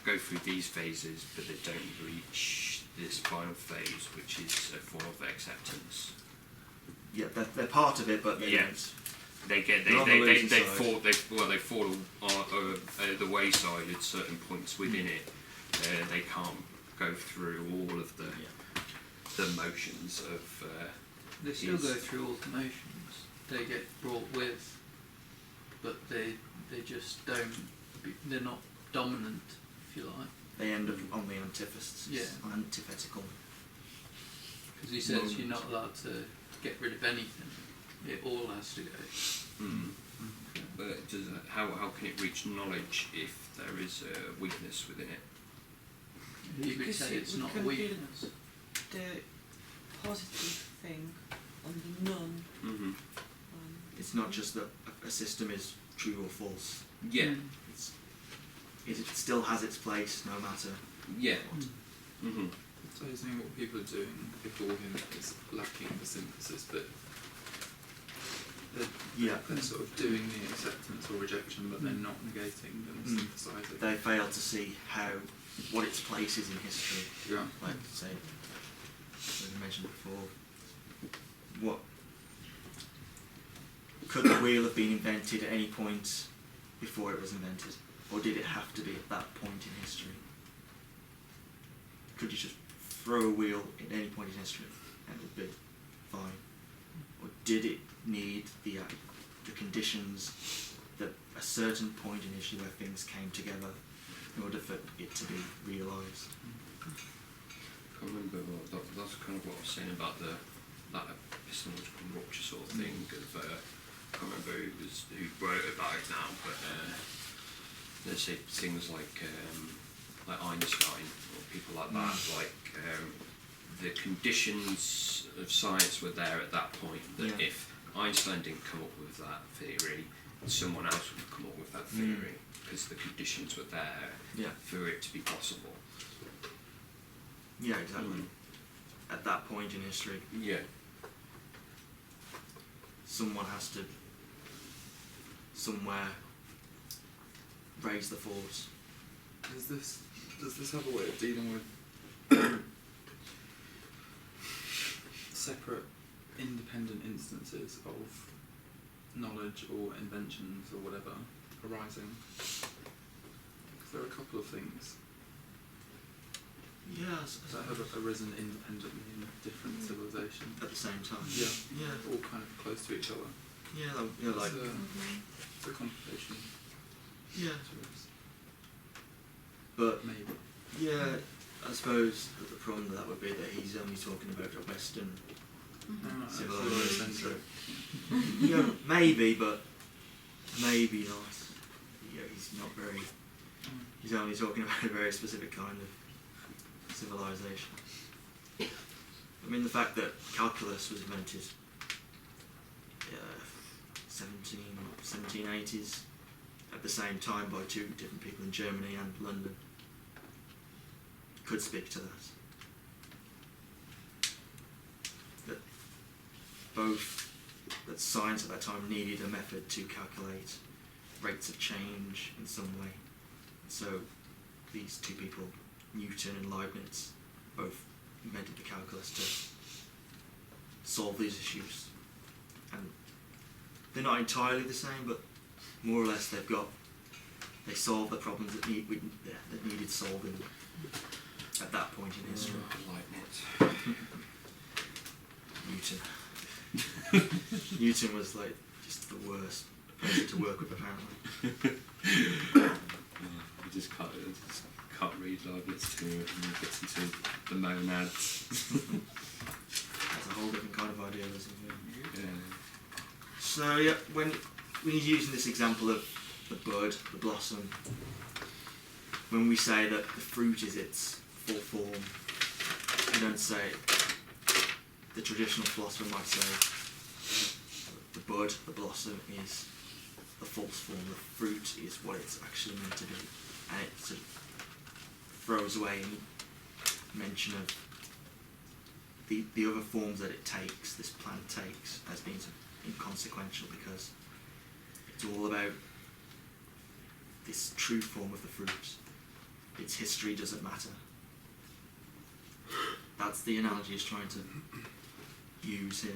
go through these phases, but they don't reach this final phase, which is a form of acceptance. Yeah, they're part of it, but they don't. They fall on the wayside at certain points within it. They can't go through all of the motions of. They still go through all the motions. They get brought with, but they just don't. They're not dominant, if you like. They end up on the antithesis. Yeah. Antithetical. Because he says you're not allowed to get rid of anything. It all has to go. But how can it reach knowledge if there is a weakness within it? You could Because say it's we not a can build weakness. the positive thing on the non. Mm-hmm. It's not just that a system is true or false. Yeah. It's, it still has its place no matter Yeah. what. Mm-hmm. So he's saying what people are doing before him is lacking the synthesis bit. Yeah. They're sort of doing the acceptance or rejection, but they're not negating and synthesizing. They fail to see what its place is in history. Yeah. Like say, as I mentioned before, what could the wheel have been invented at any point before it was invented, or did it have to be at that point in history? Could you just throw a wheel at any point in history and it would be fine, or did it need the conditions that a certain point in history where things came together in order for it to be realised? I remember that's kind of what I was saying about that epistemological rupture sort of thing. Of I can't remember who wrote about it now, but let's say things like Einstein or people like that, like the conditions of science were there at that point. That if Einstein didn't come up with that theory, someone else would come up with that theory because the conditions were there for it to be possible. Yeah, exactly. At that point in history, someone has to somewhere raise the force. Does this have a way of dealing with separate, independent instances of knowledge or inventions or whatever arising? Because there are a couple of things Yes, that have arisen independently in different civilizations. at the same time. Yeah, all kind of close to each other. Yeah, you know, like It's a complication. yeah, to us, but maybe. yeah, I suppose that the problem with that would be that he's only talking about a Western civilization. So, yeah, maybe, but maybe not. Yeah, he's not very. He's only talking about a very specific kind of civilization. I mean, the fact that calculus was invented 1780s at the same time by two different people in Germany and London could speak to that. That science at that time needed a method to calculate rates of change in some way. So these two people, Newton and Leibniz, both invented the calculus to solve these issues. And they're not entirely the same, but more or less they solved the problems that needed solving at that point in history. Newton. Newton was like just the worst person to work with, apparently. You just can't read Leibniz to it and it gets into the monads. That's a whole different kind of idealism. Yeah. So yeah, when he's using this example of the bud, the blossom, when we say that the fruit is its full form, we don't say, the traditional philosopher might say, the bud, the blossom is the false form, the fruit is what it's actually meant to be, and it sort of throws away any mention of the other forms that it takes, this plant takes, as being sort of inconsequential, because it's all about this true form of the fruit. Its history doesn't matter. That's the analogy he's trying to use here.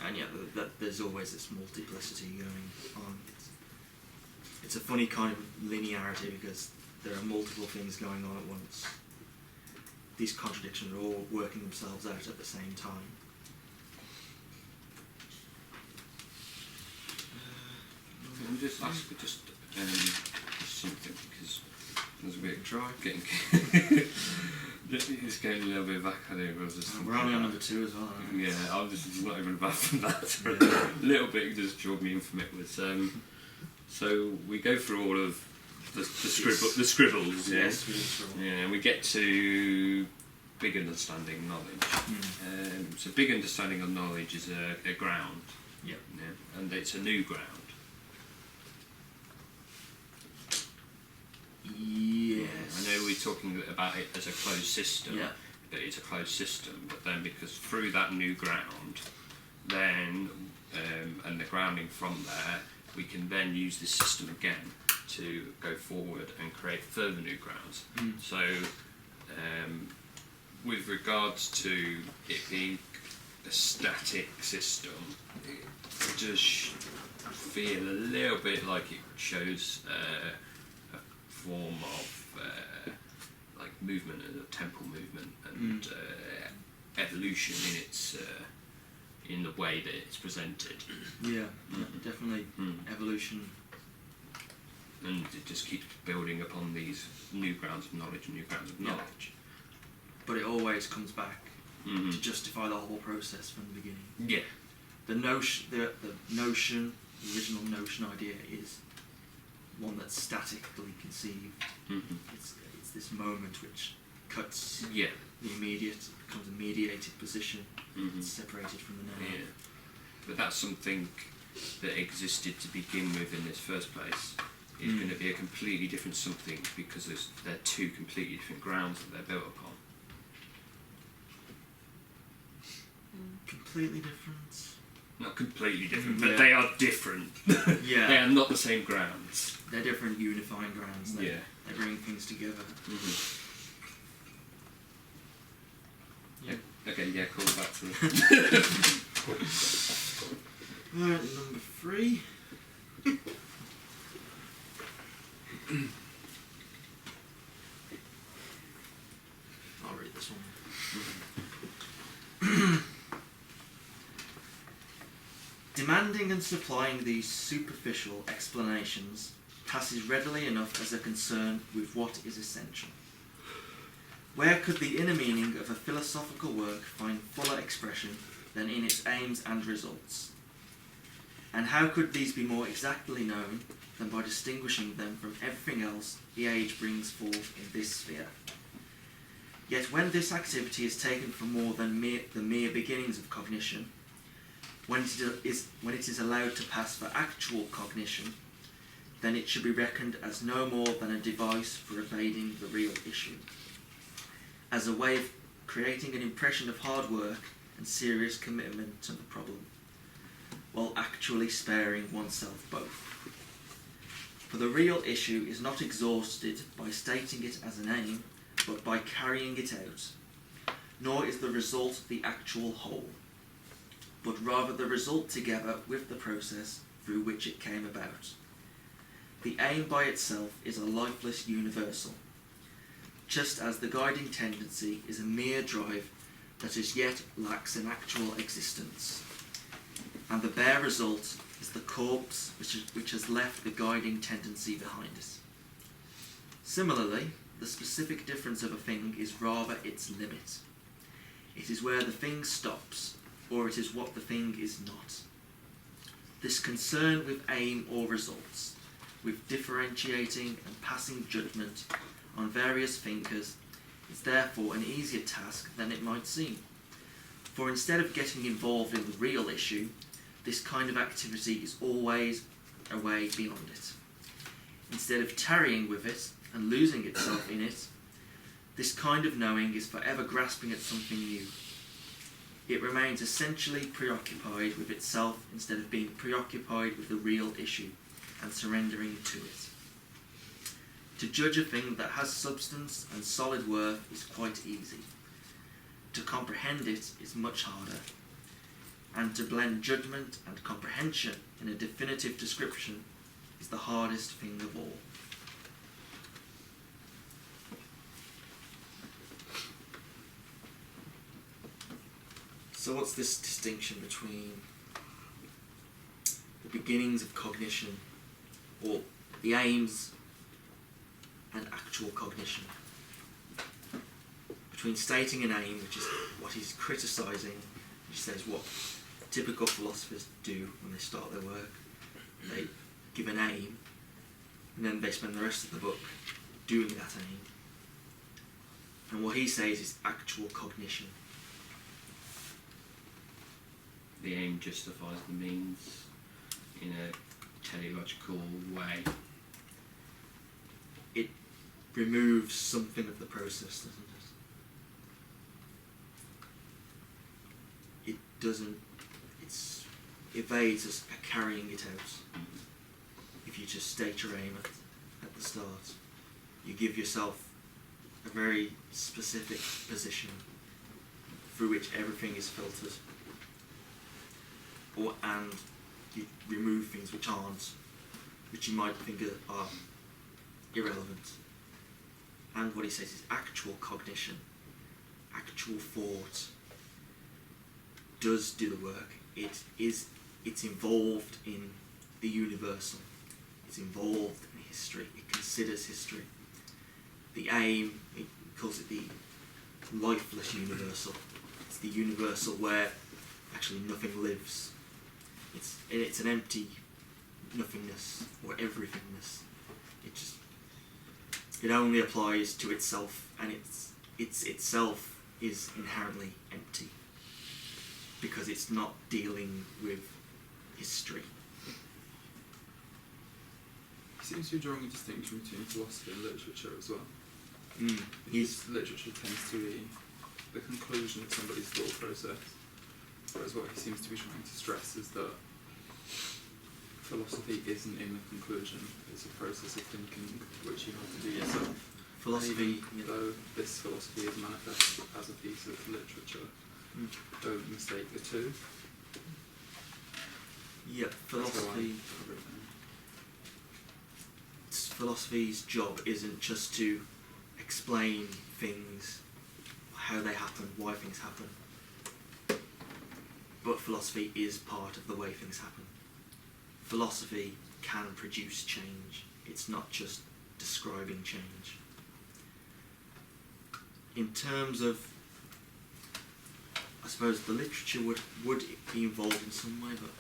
And yeah, there's always this multiplicity going on. It's a funny kind of linearity because there are multiple things going on at once. These contradictions are all working themselves out at the same time. Can we just ask for just something, because there's a bit Try. getting it's just getting a little bit back on it. I was just We're only on number 2 as well. aren't we? Yeah, I was just not even back from that. Yeah. A little bit just drew me in from it was. So we go through all of the scribbles. Yeah. Yes, we did struggle. Yeah, and we get to big understanding knowledge. So big understanding of knowledge is a ground. Yep. Yeah, and it's a new ground. Yes. I know we're talking about it as a closed system. Yeah. That it's a closed system, but then because through that new ground, then and the grounding from there, we can then use this system again to go forward and create further new grounds. So, with regards to it being a static system, it does feel a little bit like it shows a form of like movement and a temporal movement and evolution in its in the way that it's presented. Yeah, definitely evolution. And it just keeps building upon these new grounds of knowledge and new grounds of knowledge. But it always comes back Mm-hmm. to justify the whole process from the beginning. Yeah. The notion, the original notion idea is one that's statically conceived. Mm-hmm. It's this moment which cuts Yeah. the immediate, it becomes a mediated position. Mm-hmm. It's separated from the now. Yeah. But that's something that existed to begin with in this first place. It's going to be a completely different something because they're two completely different grounds that they're built upon. Completely different. Not completely different, Yeah. but they are different. Yeah. They are not the same grounds. They're different unifying grounds. They bring things together. Mm-hmm. Yeah. Okay, yeah, cool, back to the... Alright, number 3. I'll read this one. Demanding and supplying these superficial explanations passes readily enough as a concern with what is essential. Where could the inner meaning of a philosophical work find fuller expression than in its aims and results? And how could these be more exactly known than by distinguishing them from everything else the age brings forth in this sphere? Yet when this activity is taken for more than the mere beginnings of cognition, when it is allowed to pass for actual cognition, then it should be reckoned as no more than a device for evading the real issue, as a way of creating an impression of hard work and serious commitment to the problem, while actually sparing oneself both. For the real issue is not exhausted by stating it as an aim, but by carrying it out, nor is the result the actual whole, but rather the result together with the process through which it came about. The aim by itself is a lifeless universal, just as the guiding tendency is a mere drive that as yet lacks an actual existence, and the bare result is the corpse which has left the guiding tendency behind it. Similarly, the specific difference of a thing is rather its limit. It is where the thing stops, or it is what the thing is not. This concern with aim or results, with differentiating and passing judgment on various thinkers, is therefore an easier task than it might seem. For instead of getting involved in the real issue, this kind of activity is always a way beyond it. Instead of tarrying with it and losing itself in it, this kind of knowing is forever grasping at something new. It remains essentially preoccupied with itself instead of being preoccupied with the real issue and surrendering to it. To judge a thing that has substance and solid worth is quite easy. To comprehend it is much harder. And to blend judgment and comprehension in a definitive description is the hardest thing of all. So what's this distinction between the beginnings of cognition, or the aims, and actual cognition? between stating an aim, which is what he's criticising, which says what typical philosophers do when they start their work. They give an aim, and then they spend the rest of the book doing that aim. And what he says is actual cognition. The aim justifies the means in a teleological way. It removes something of the process, doesn't it? It doesn't, it evades us carrying it out. If you just state your aim at the start, you give yourself a very specific position through which everything is filtered, and you remove things which aren't, which you might think are irrelevant. And what he says is actual cognition, actual thought does do the work. It's involved in the universal. It's involved in history. It considers history. The aim, it calls it the lifeless universal. It's the universal where actually nothing lives. It's an empty nothingness or everythingness. It only applies to itself, and itself is inherently empty because it's not dealing with history. He seems to be drawing a distinction between philosophy and literature as well. He's Literature tends to be the conclusion of somebody's thought process, whereas what he seems to be trying to stress is that philosophy isn't in the conclusion, it's a process of thinking which you have to do yourself. philosophy. And even though this philosophy is manifest as a piece of literature, don't mistake the two. Yeah, philosophy. Philosophy's job isn't just to explain things, how they happen, why things happen, but philosophy is part of the way things happen. Philosophy can produce change. It's not just describing change. In terms of, I suppose the literature would be involved in some way, but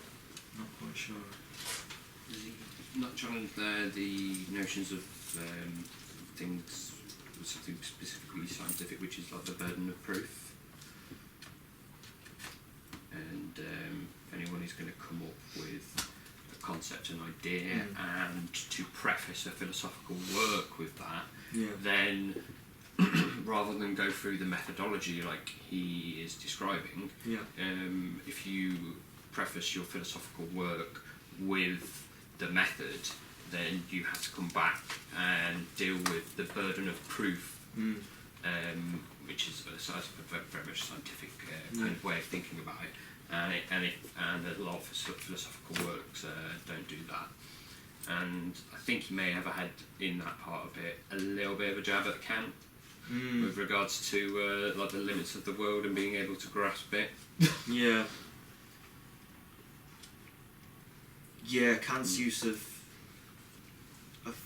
not quite sure. Does he not challenge there the notions of things, something specifically scientific, which is like the burden of proof? And if anyone is going to come up with a concept, an idea, and to preface a philosophical work with that, then rather than go through the methodology like he is describing, if you preface your philosophical work with the method, then you have to come back and deal with the burden of proof, which is a very much scientific kind of way of thinking about it. And a lot of philosophical works don't do that. And I think he may have had in that part of it a little bit of a jab at Kant with regards to like the limits of the world and being able to grasp it. Kant's use of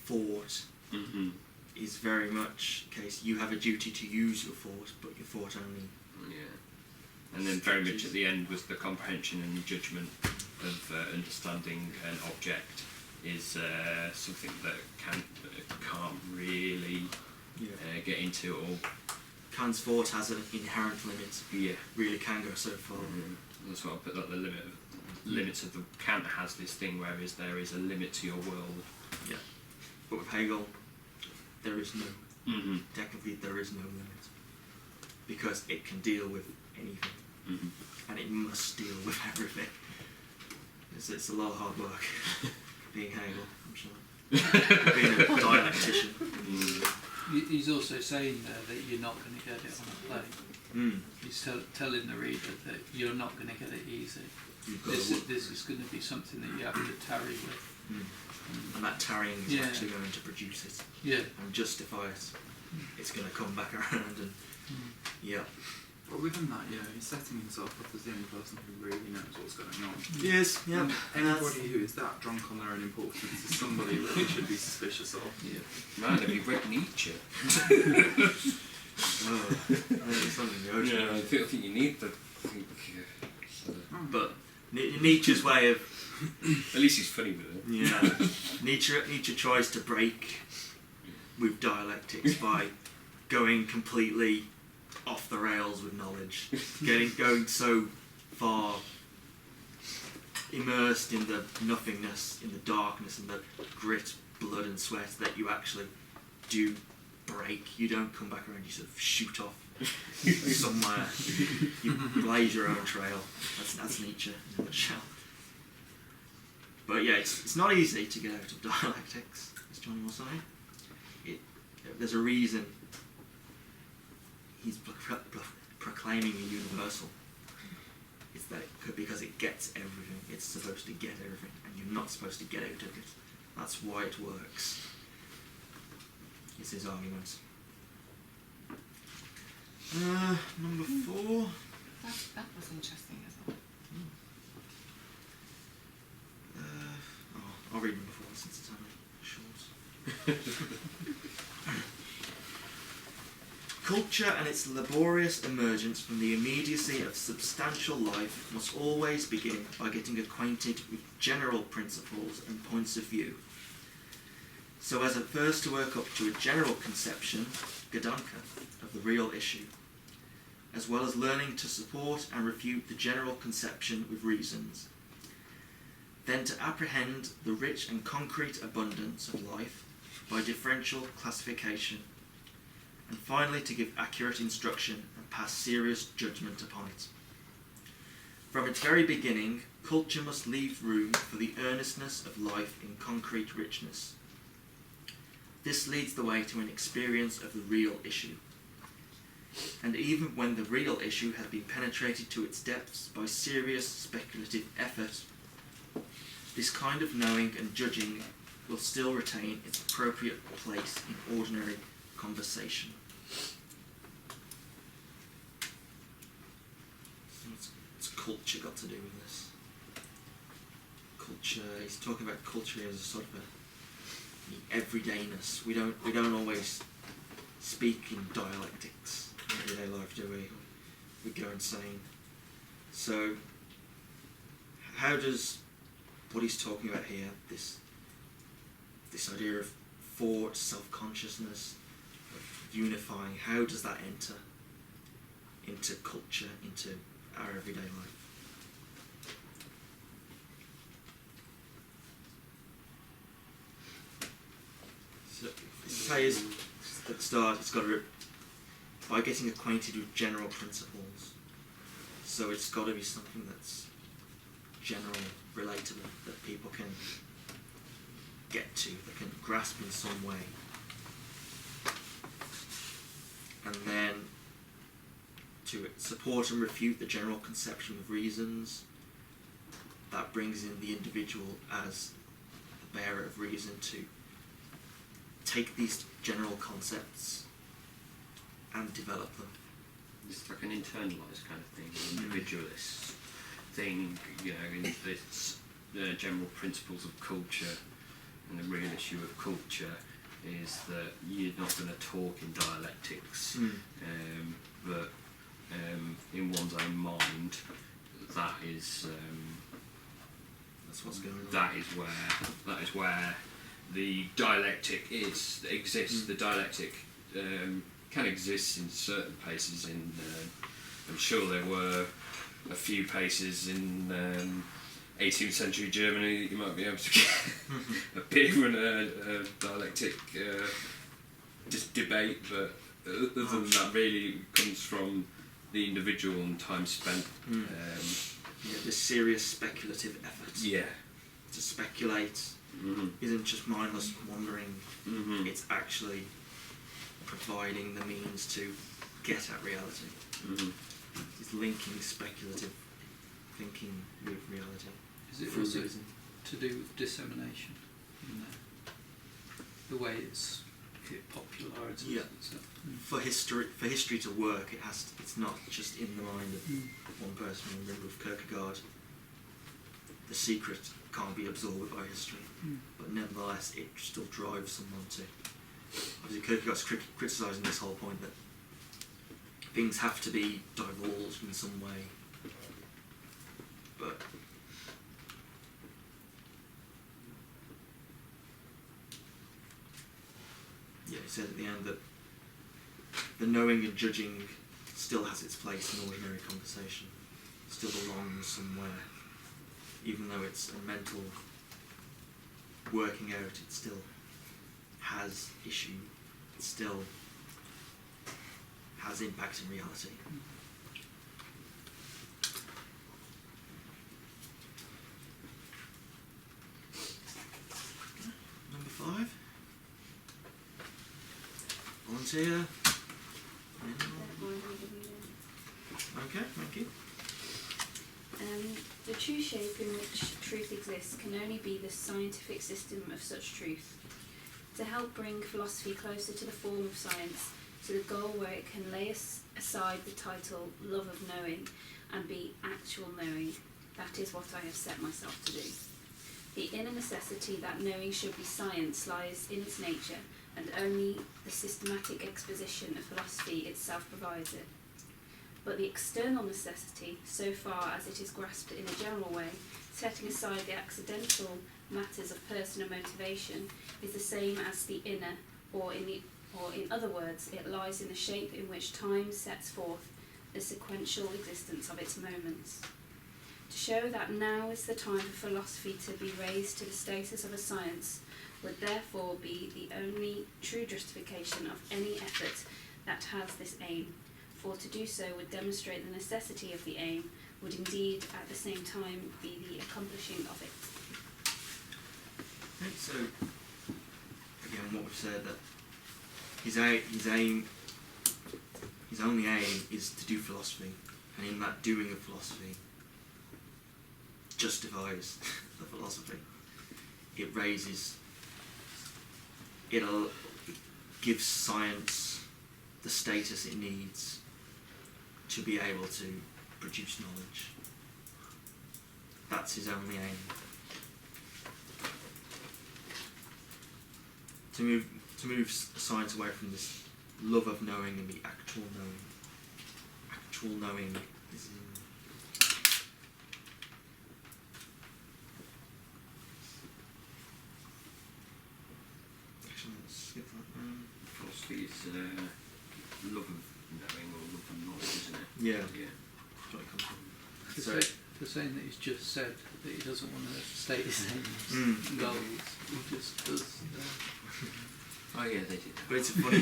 thought is very much the case. You have a duty to use your thought, but your thought only. And then very much at the end was the comprehension and judgment of understanding an object is something that Kant can't really get into at all. Kant's thought has an inherent limit. Really can go so far. That's what I put, like the limits of the Kant has this thing where there is a limit to your world. But with Hegel, there is no. Technically, there is no limit because it can deal with anything. And it must deal with everything. It's a lot of hard work being Hegel, I'm sure. Being a dialectician. He's also saying there that you're not going to get it on a plane. He's telling the reader that you're not going to get it easy. This is going to be something that you have to tarry with. And that tarrying is actually going to produce it. And justify it. It's going to come back around and But within that, he's setting himself up as the only person who really knows what's going on. Yes, And anybody who is that drunk on their own importance is somebody that we should be suspicious of. Man, have you read Nietzsche? Oh, it's something in the ocean. Yeah, I think you need the. But Nietzsche's way of At least he's funny with it. yeah, Nietzsche tries to break with dialectics by going completely off the rails with knowledge, going so far immersed in the nothingness, in the darkness, and the grit, blood, and sweat that you actually do break. You don't come back around. You sort of shoot off somewhere. You blaze your own trail. That's Nietzsche in a nutshell. But yeah, it's not easy to get out of dialectics, as Johnny was saying. There's a reason he's proclaiming a universal. It's that because it gets everything. It's supposed to get everything, and you're not supposed to get out of it. That's why it works. It's his argument. Number 4. That was interesting as well. I'll read number 4 since it's only short. Culture and its laborious emergence from the immediacy of substantial life must always begin by getting acquainted with general principles and points of view, so as at first to work up to a general conception, Gedanke, of the real issue, as well as learning to support and refute the general conception with reasons, then to apprehend the rich and concrete abundance of life by differential classification, and finally to give accurate instruction and pass serious judgment upon it. From its very beginning, culture must leave room for the earnestness of life in concrete richness. This leads the way to an experience of the real issue. And even when the real issue has been penetrated to its depths by serious speculative effort, this kind of knowing and judging will still retain its appropriate place in ordinary conversation. So what's culture got to do with this? Culture, he's talking about culture as a sort of the everydayness. We don't always speak in dialectics in everyday life, do we? We go insane. So how does what he's talking about here, this idea of thought, self-consciousness, of unifying, how does that enter into culture, into our everyday life? So it says at the start, it's got to by getting acquainted with general principles. So it's got to be something that's general, relatable, that people can get to, that can grasp in some way. And then to support and refute the general conception of reasons, that brings in the individual as the bearer of reason to take these general concepts and develop them. It's like an internalised kind of thing, an individualist thing, you know, in this general principles of culture, and the real issue of culture is that you're not going to talk in dialectics, but in one's own mind, that is that's what's going on. That is where the dialectic exists. The dialectic can exist in certain places. I'm sure there were a few places in 18th century Germany that you might be able to get a bit of a dialectic debate, but other than that, really comes from the individual and time spent. This serious speculative effort. Yeah. To speculate isn't just mindless wandering. It's actually providing the means to get at reality. It's linking speculative thinking with reality. Is it also to do with dissemination in the way it's hit popularity? Yeah. For history to work, it's not just in the mind of one person. Remember with Kierkegaard, the secret can't be absorbed by history, but nevertheless it still drives someone to. Obviously Kierkegaard's criticising this whole point that things have to be divulged in some way. But yeah, he said at the end that the knowing and judging still has its place in ordinary conversation, still belongs somewhere, even though it's a mental working out, it still has issue, it still has impact in reality. Number 5. Volunteer. Okay, thank you. The true shape in which truth exists can only be the scientific system of such truth. To help bring philosophy closer to the form of science, to the goal where it can lay aside the title love of knowing and be actual knowing, that is what I have set myself to do. The inner necessity that knowing should be science lies in its nature, and only the systematic exposition of philosophy itself provides it. But the external necessity, so far as it is grasped in a general way, setting aside the accidental matters of personal motivation, is the same as the inner, or in other words, it lies in the shape in which time sets forth the sequential existence of its moments. To show that now is the time for philosophy to be raised to the status of a science would therefore be the only true justification of any effort that has this aim, for to do so would demonstrate the necessity of the aim, would indeed at the same time be the accomplishing of it. Okay, so again, what we've said, that his only aim is to do philosophy, and in that doing of philosophy justifies the philosophy. It gives science the status it needs to be able to produce knowledge. That's his only aim. To move science away from this love of knowing and the actual knowing. Actual knowing is in let's skip that. Philosophy is love of knowing or love of knowledge, isn't it? Yeah. Yeah. Got it come from. The, So- the saying that he's just said that he doesn't want to state his aims and goals, he just does. Oh yeah, they did that. But it's a funny,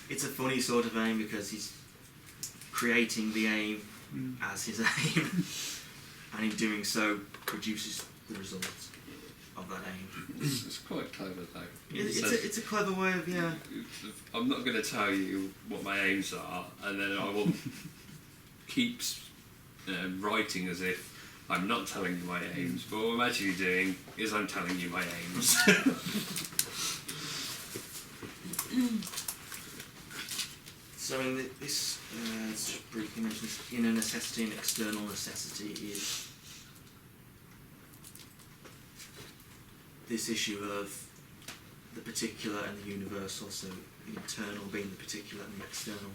it's a funny sort of aim because he's creating the aim as his aim, and in doing so produces the results of that aim. It's quite clever though. It's a clever way of, yeah. I'm not going to tell you what my aims are, and then I will keep writing as if I'm not telling you my aims, but what I'm actually doing is I'm telling you my aims. So in this, let's just briefly mention this, inner necessity and external necessity is this issue of the particular and the universal, so the internal being the particular and the external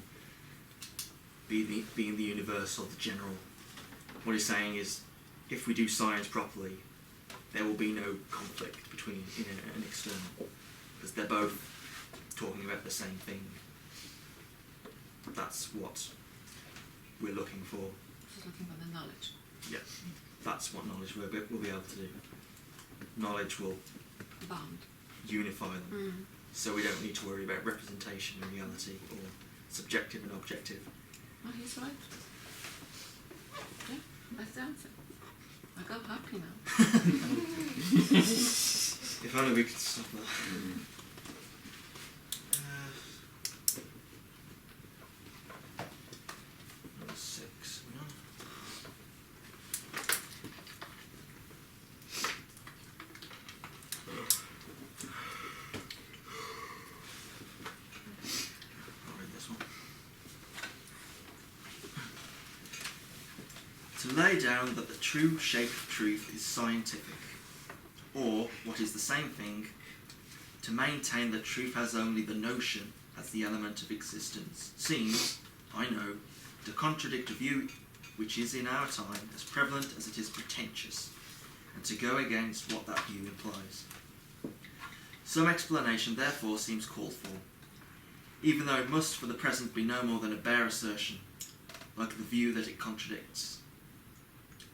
being the universal, the general. What he's saying is, if we do science properly, there will be no conflict between inner and external, because they're both talking about the same thing. That's what we're looking for. Just looking for the knowledge. Yeah, that's what knowledge we'll be able to do. Knowledge will Bound. unify them, so we don't need to worry about representation and reality, or subjective and objective. Oh, he's right. Okay, that's the answer. I go happy now. If only we could stop that. Number 6. I'll read this one. To lay down that the true shape of truth is scientific, or, what is the same thing, to maintain that truth has only the notion as the element of existence, seems, I know, to contradict a view which is in our time as prevalent as it is pretentious, and to go against what that view implies. Some explanation therefore seems called for, even though it must for the present be no more than a bare assertion, like the view that it contradicts.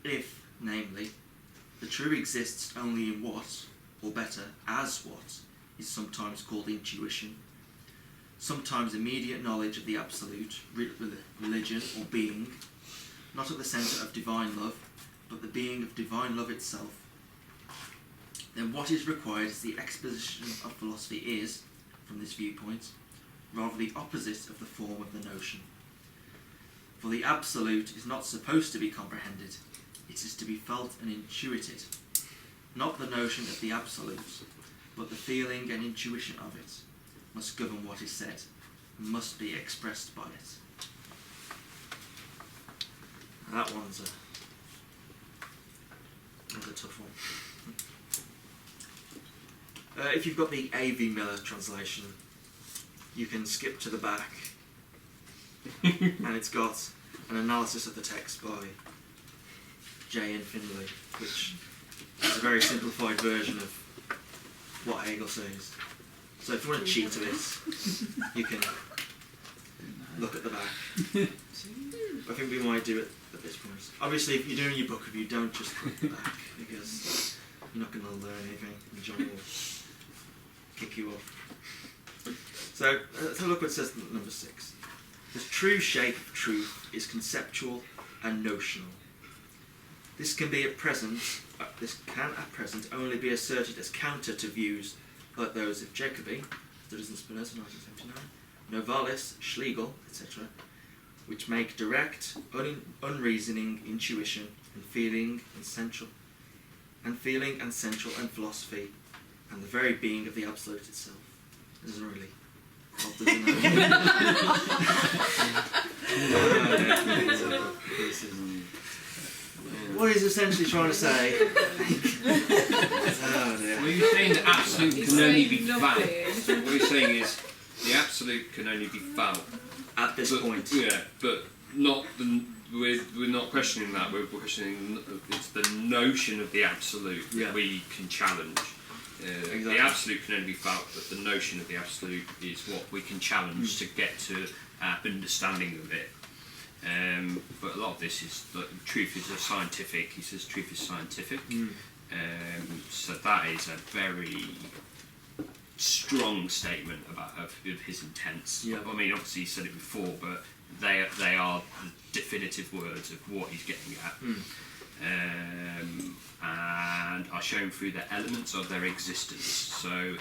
If, namely, the true exists only in what, or better, as what, is sometimes called intuition, sometimes immediate knowledge of the absolute, religion or being, not at the centre of divine love, but the being of divine love itself, then what is required as the exposition of philosophy is, from this viewpoint, rather the opposite of the form of the notion. For the absolute is not supposed to be comprehended, it is to be felt and intuited, not the notion of the absolute, but the feeling and intuition of it must govern what is said, and must be expressed by it. Now that one's a tough one. If you've got the A.V. Miller translation, you can skip to the back, and it's got an analysis of the text by J.N. Finlay, which is a very simplified version of what Hegel says. So if you want to cheat to this, you can look at the back. I think we might do it at this point. Obviously, if you're doing your book review, don't just look at the back, because you're not going to learn anything, and John will kick you off. So let's have a look what it says in number 6. The true shape of truth is conceptual and notional. This can at present only be asserted as counter to views like those of Jacobi, Studies in Spinoza, 1979, Novalis, Schlegel, etc., which make direct, unreasoning intuition and feeling and central and philosophy and the very being of the absolute itself. It doesn't really help, does it? What he's essentially trying to say. Oh dear. Well, you're saying the absolute can only be felt. What you're saying is the absolute can only be felt at this point. Yeah, but not the. We're not questioning that. We're questioning it's the notion of the absolute that we can challenge. Exactly. The absolute can only be felt, but the notion of the absolute is what we can challenge to get to our understanding of it. But a lot of this is truth is a scientific. He says truth is scientific. So that is a very strong statement of his intents. Yeah. I mean, obviously he said it before, but they are the definitive words of what he's getting at. And are shown through the elements of their existence. So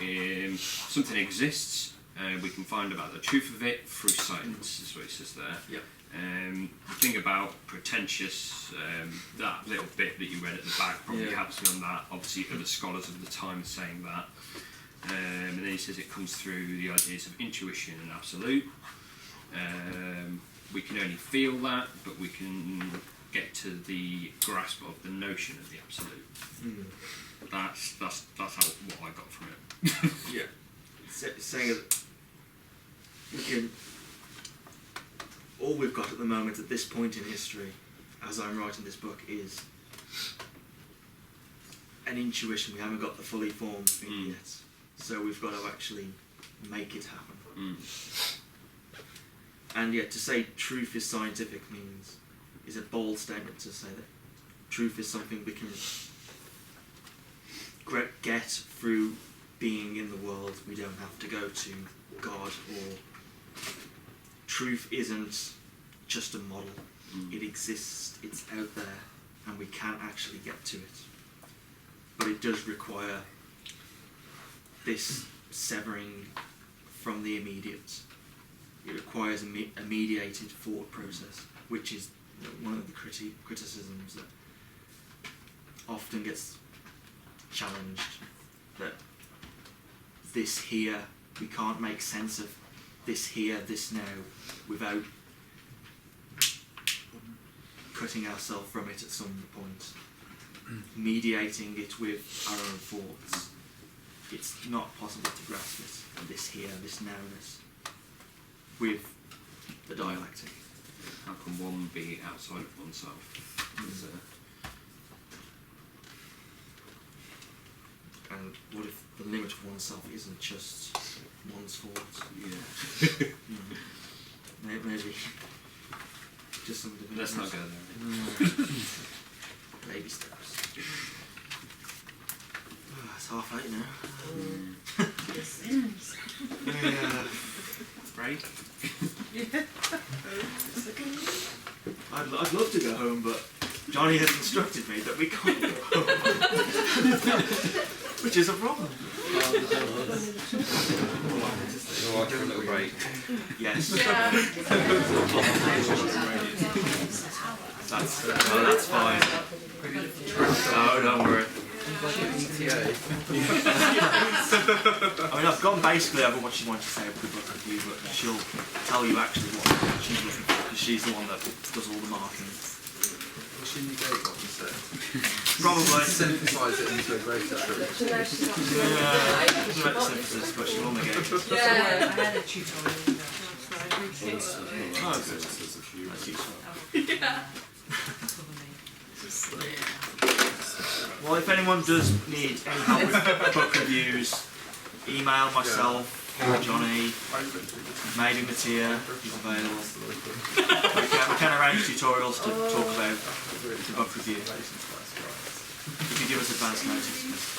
something exists, we can find about the truth of it through science, is what he says there. Yep. The thing about pretentious, that little bit that you read at the back probably helps me on that. Obviously other scholars of the time are saying that. And then he says it comes through the ideas of intuition and absolute. We can only feel that, but we can get to the grasp of the notion of the absolute. That's what I got from it. Yeah. It's saying that we can. All we've got at the moment at this point in history, as I'm writing this book, is an intuition. We haven't got the fully formed thing yet, so we've got to actually make it happen. And yet, to say truth is scientific is a bold statement to say that truth is something we can get through being in the world. We don't have to go to God, or truth isn't just a model. It exists, it's out there, and we can actually get to it. But it does require this severing from the immediate. It requires a mediated thought process, which is one of the criticisms that often gets challenged, that this here, we can't make sense of this here, this now, without cutting ourselves from it at some point, mediating it with our own thoughts. It's not possible to grasp it, this here, this nowness, with the dialectic. How can one be outside of oneself? Is, And what if the limit of oneself isn't just one's fault? yeah. Maybe just some division. Let's not go there. Baby steps. It's 8:30 now. Yeah. Break. I'd love to go home, but Johnny has instructed me that we can't go home. Which is a problem. We'll watch for a little break. Yes. Yeah. That's fine. No, don't worry. I mean, I've gone basically over what she wanted to say about the book review, but she'll tell you actually what she's looking for, because she's the one that does all the marking. Will she negate what you said? Probably. Synthesise it into a greater truth. Yeah, she doesn't make the synthesis, but she will negate it. I had a tutorial. Oh, good. That's useful. Well, if anyone does need any help with book reviews, email myself, Johnny, maybe Mattia, he's available. We can arrange tutorials to talk about the book review if you give us advance notice.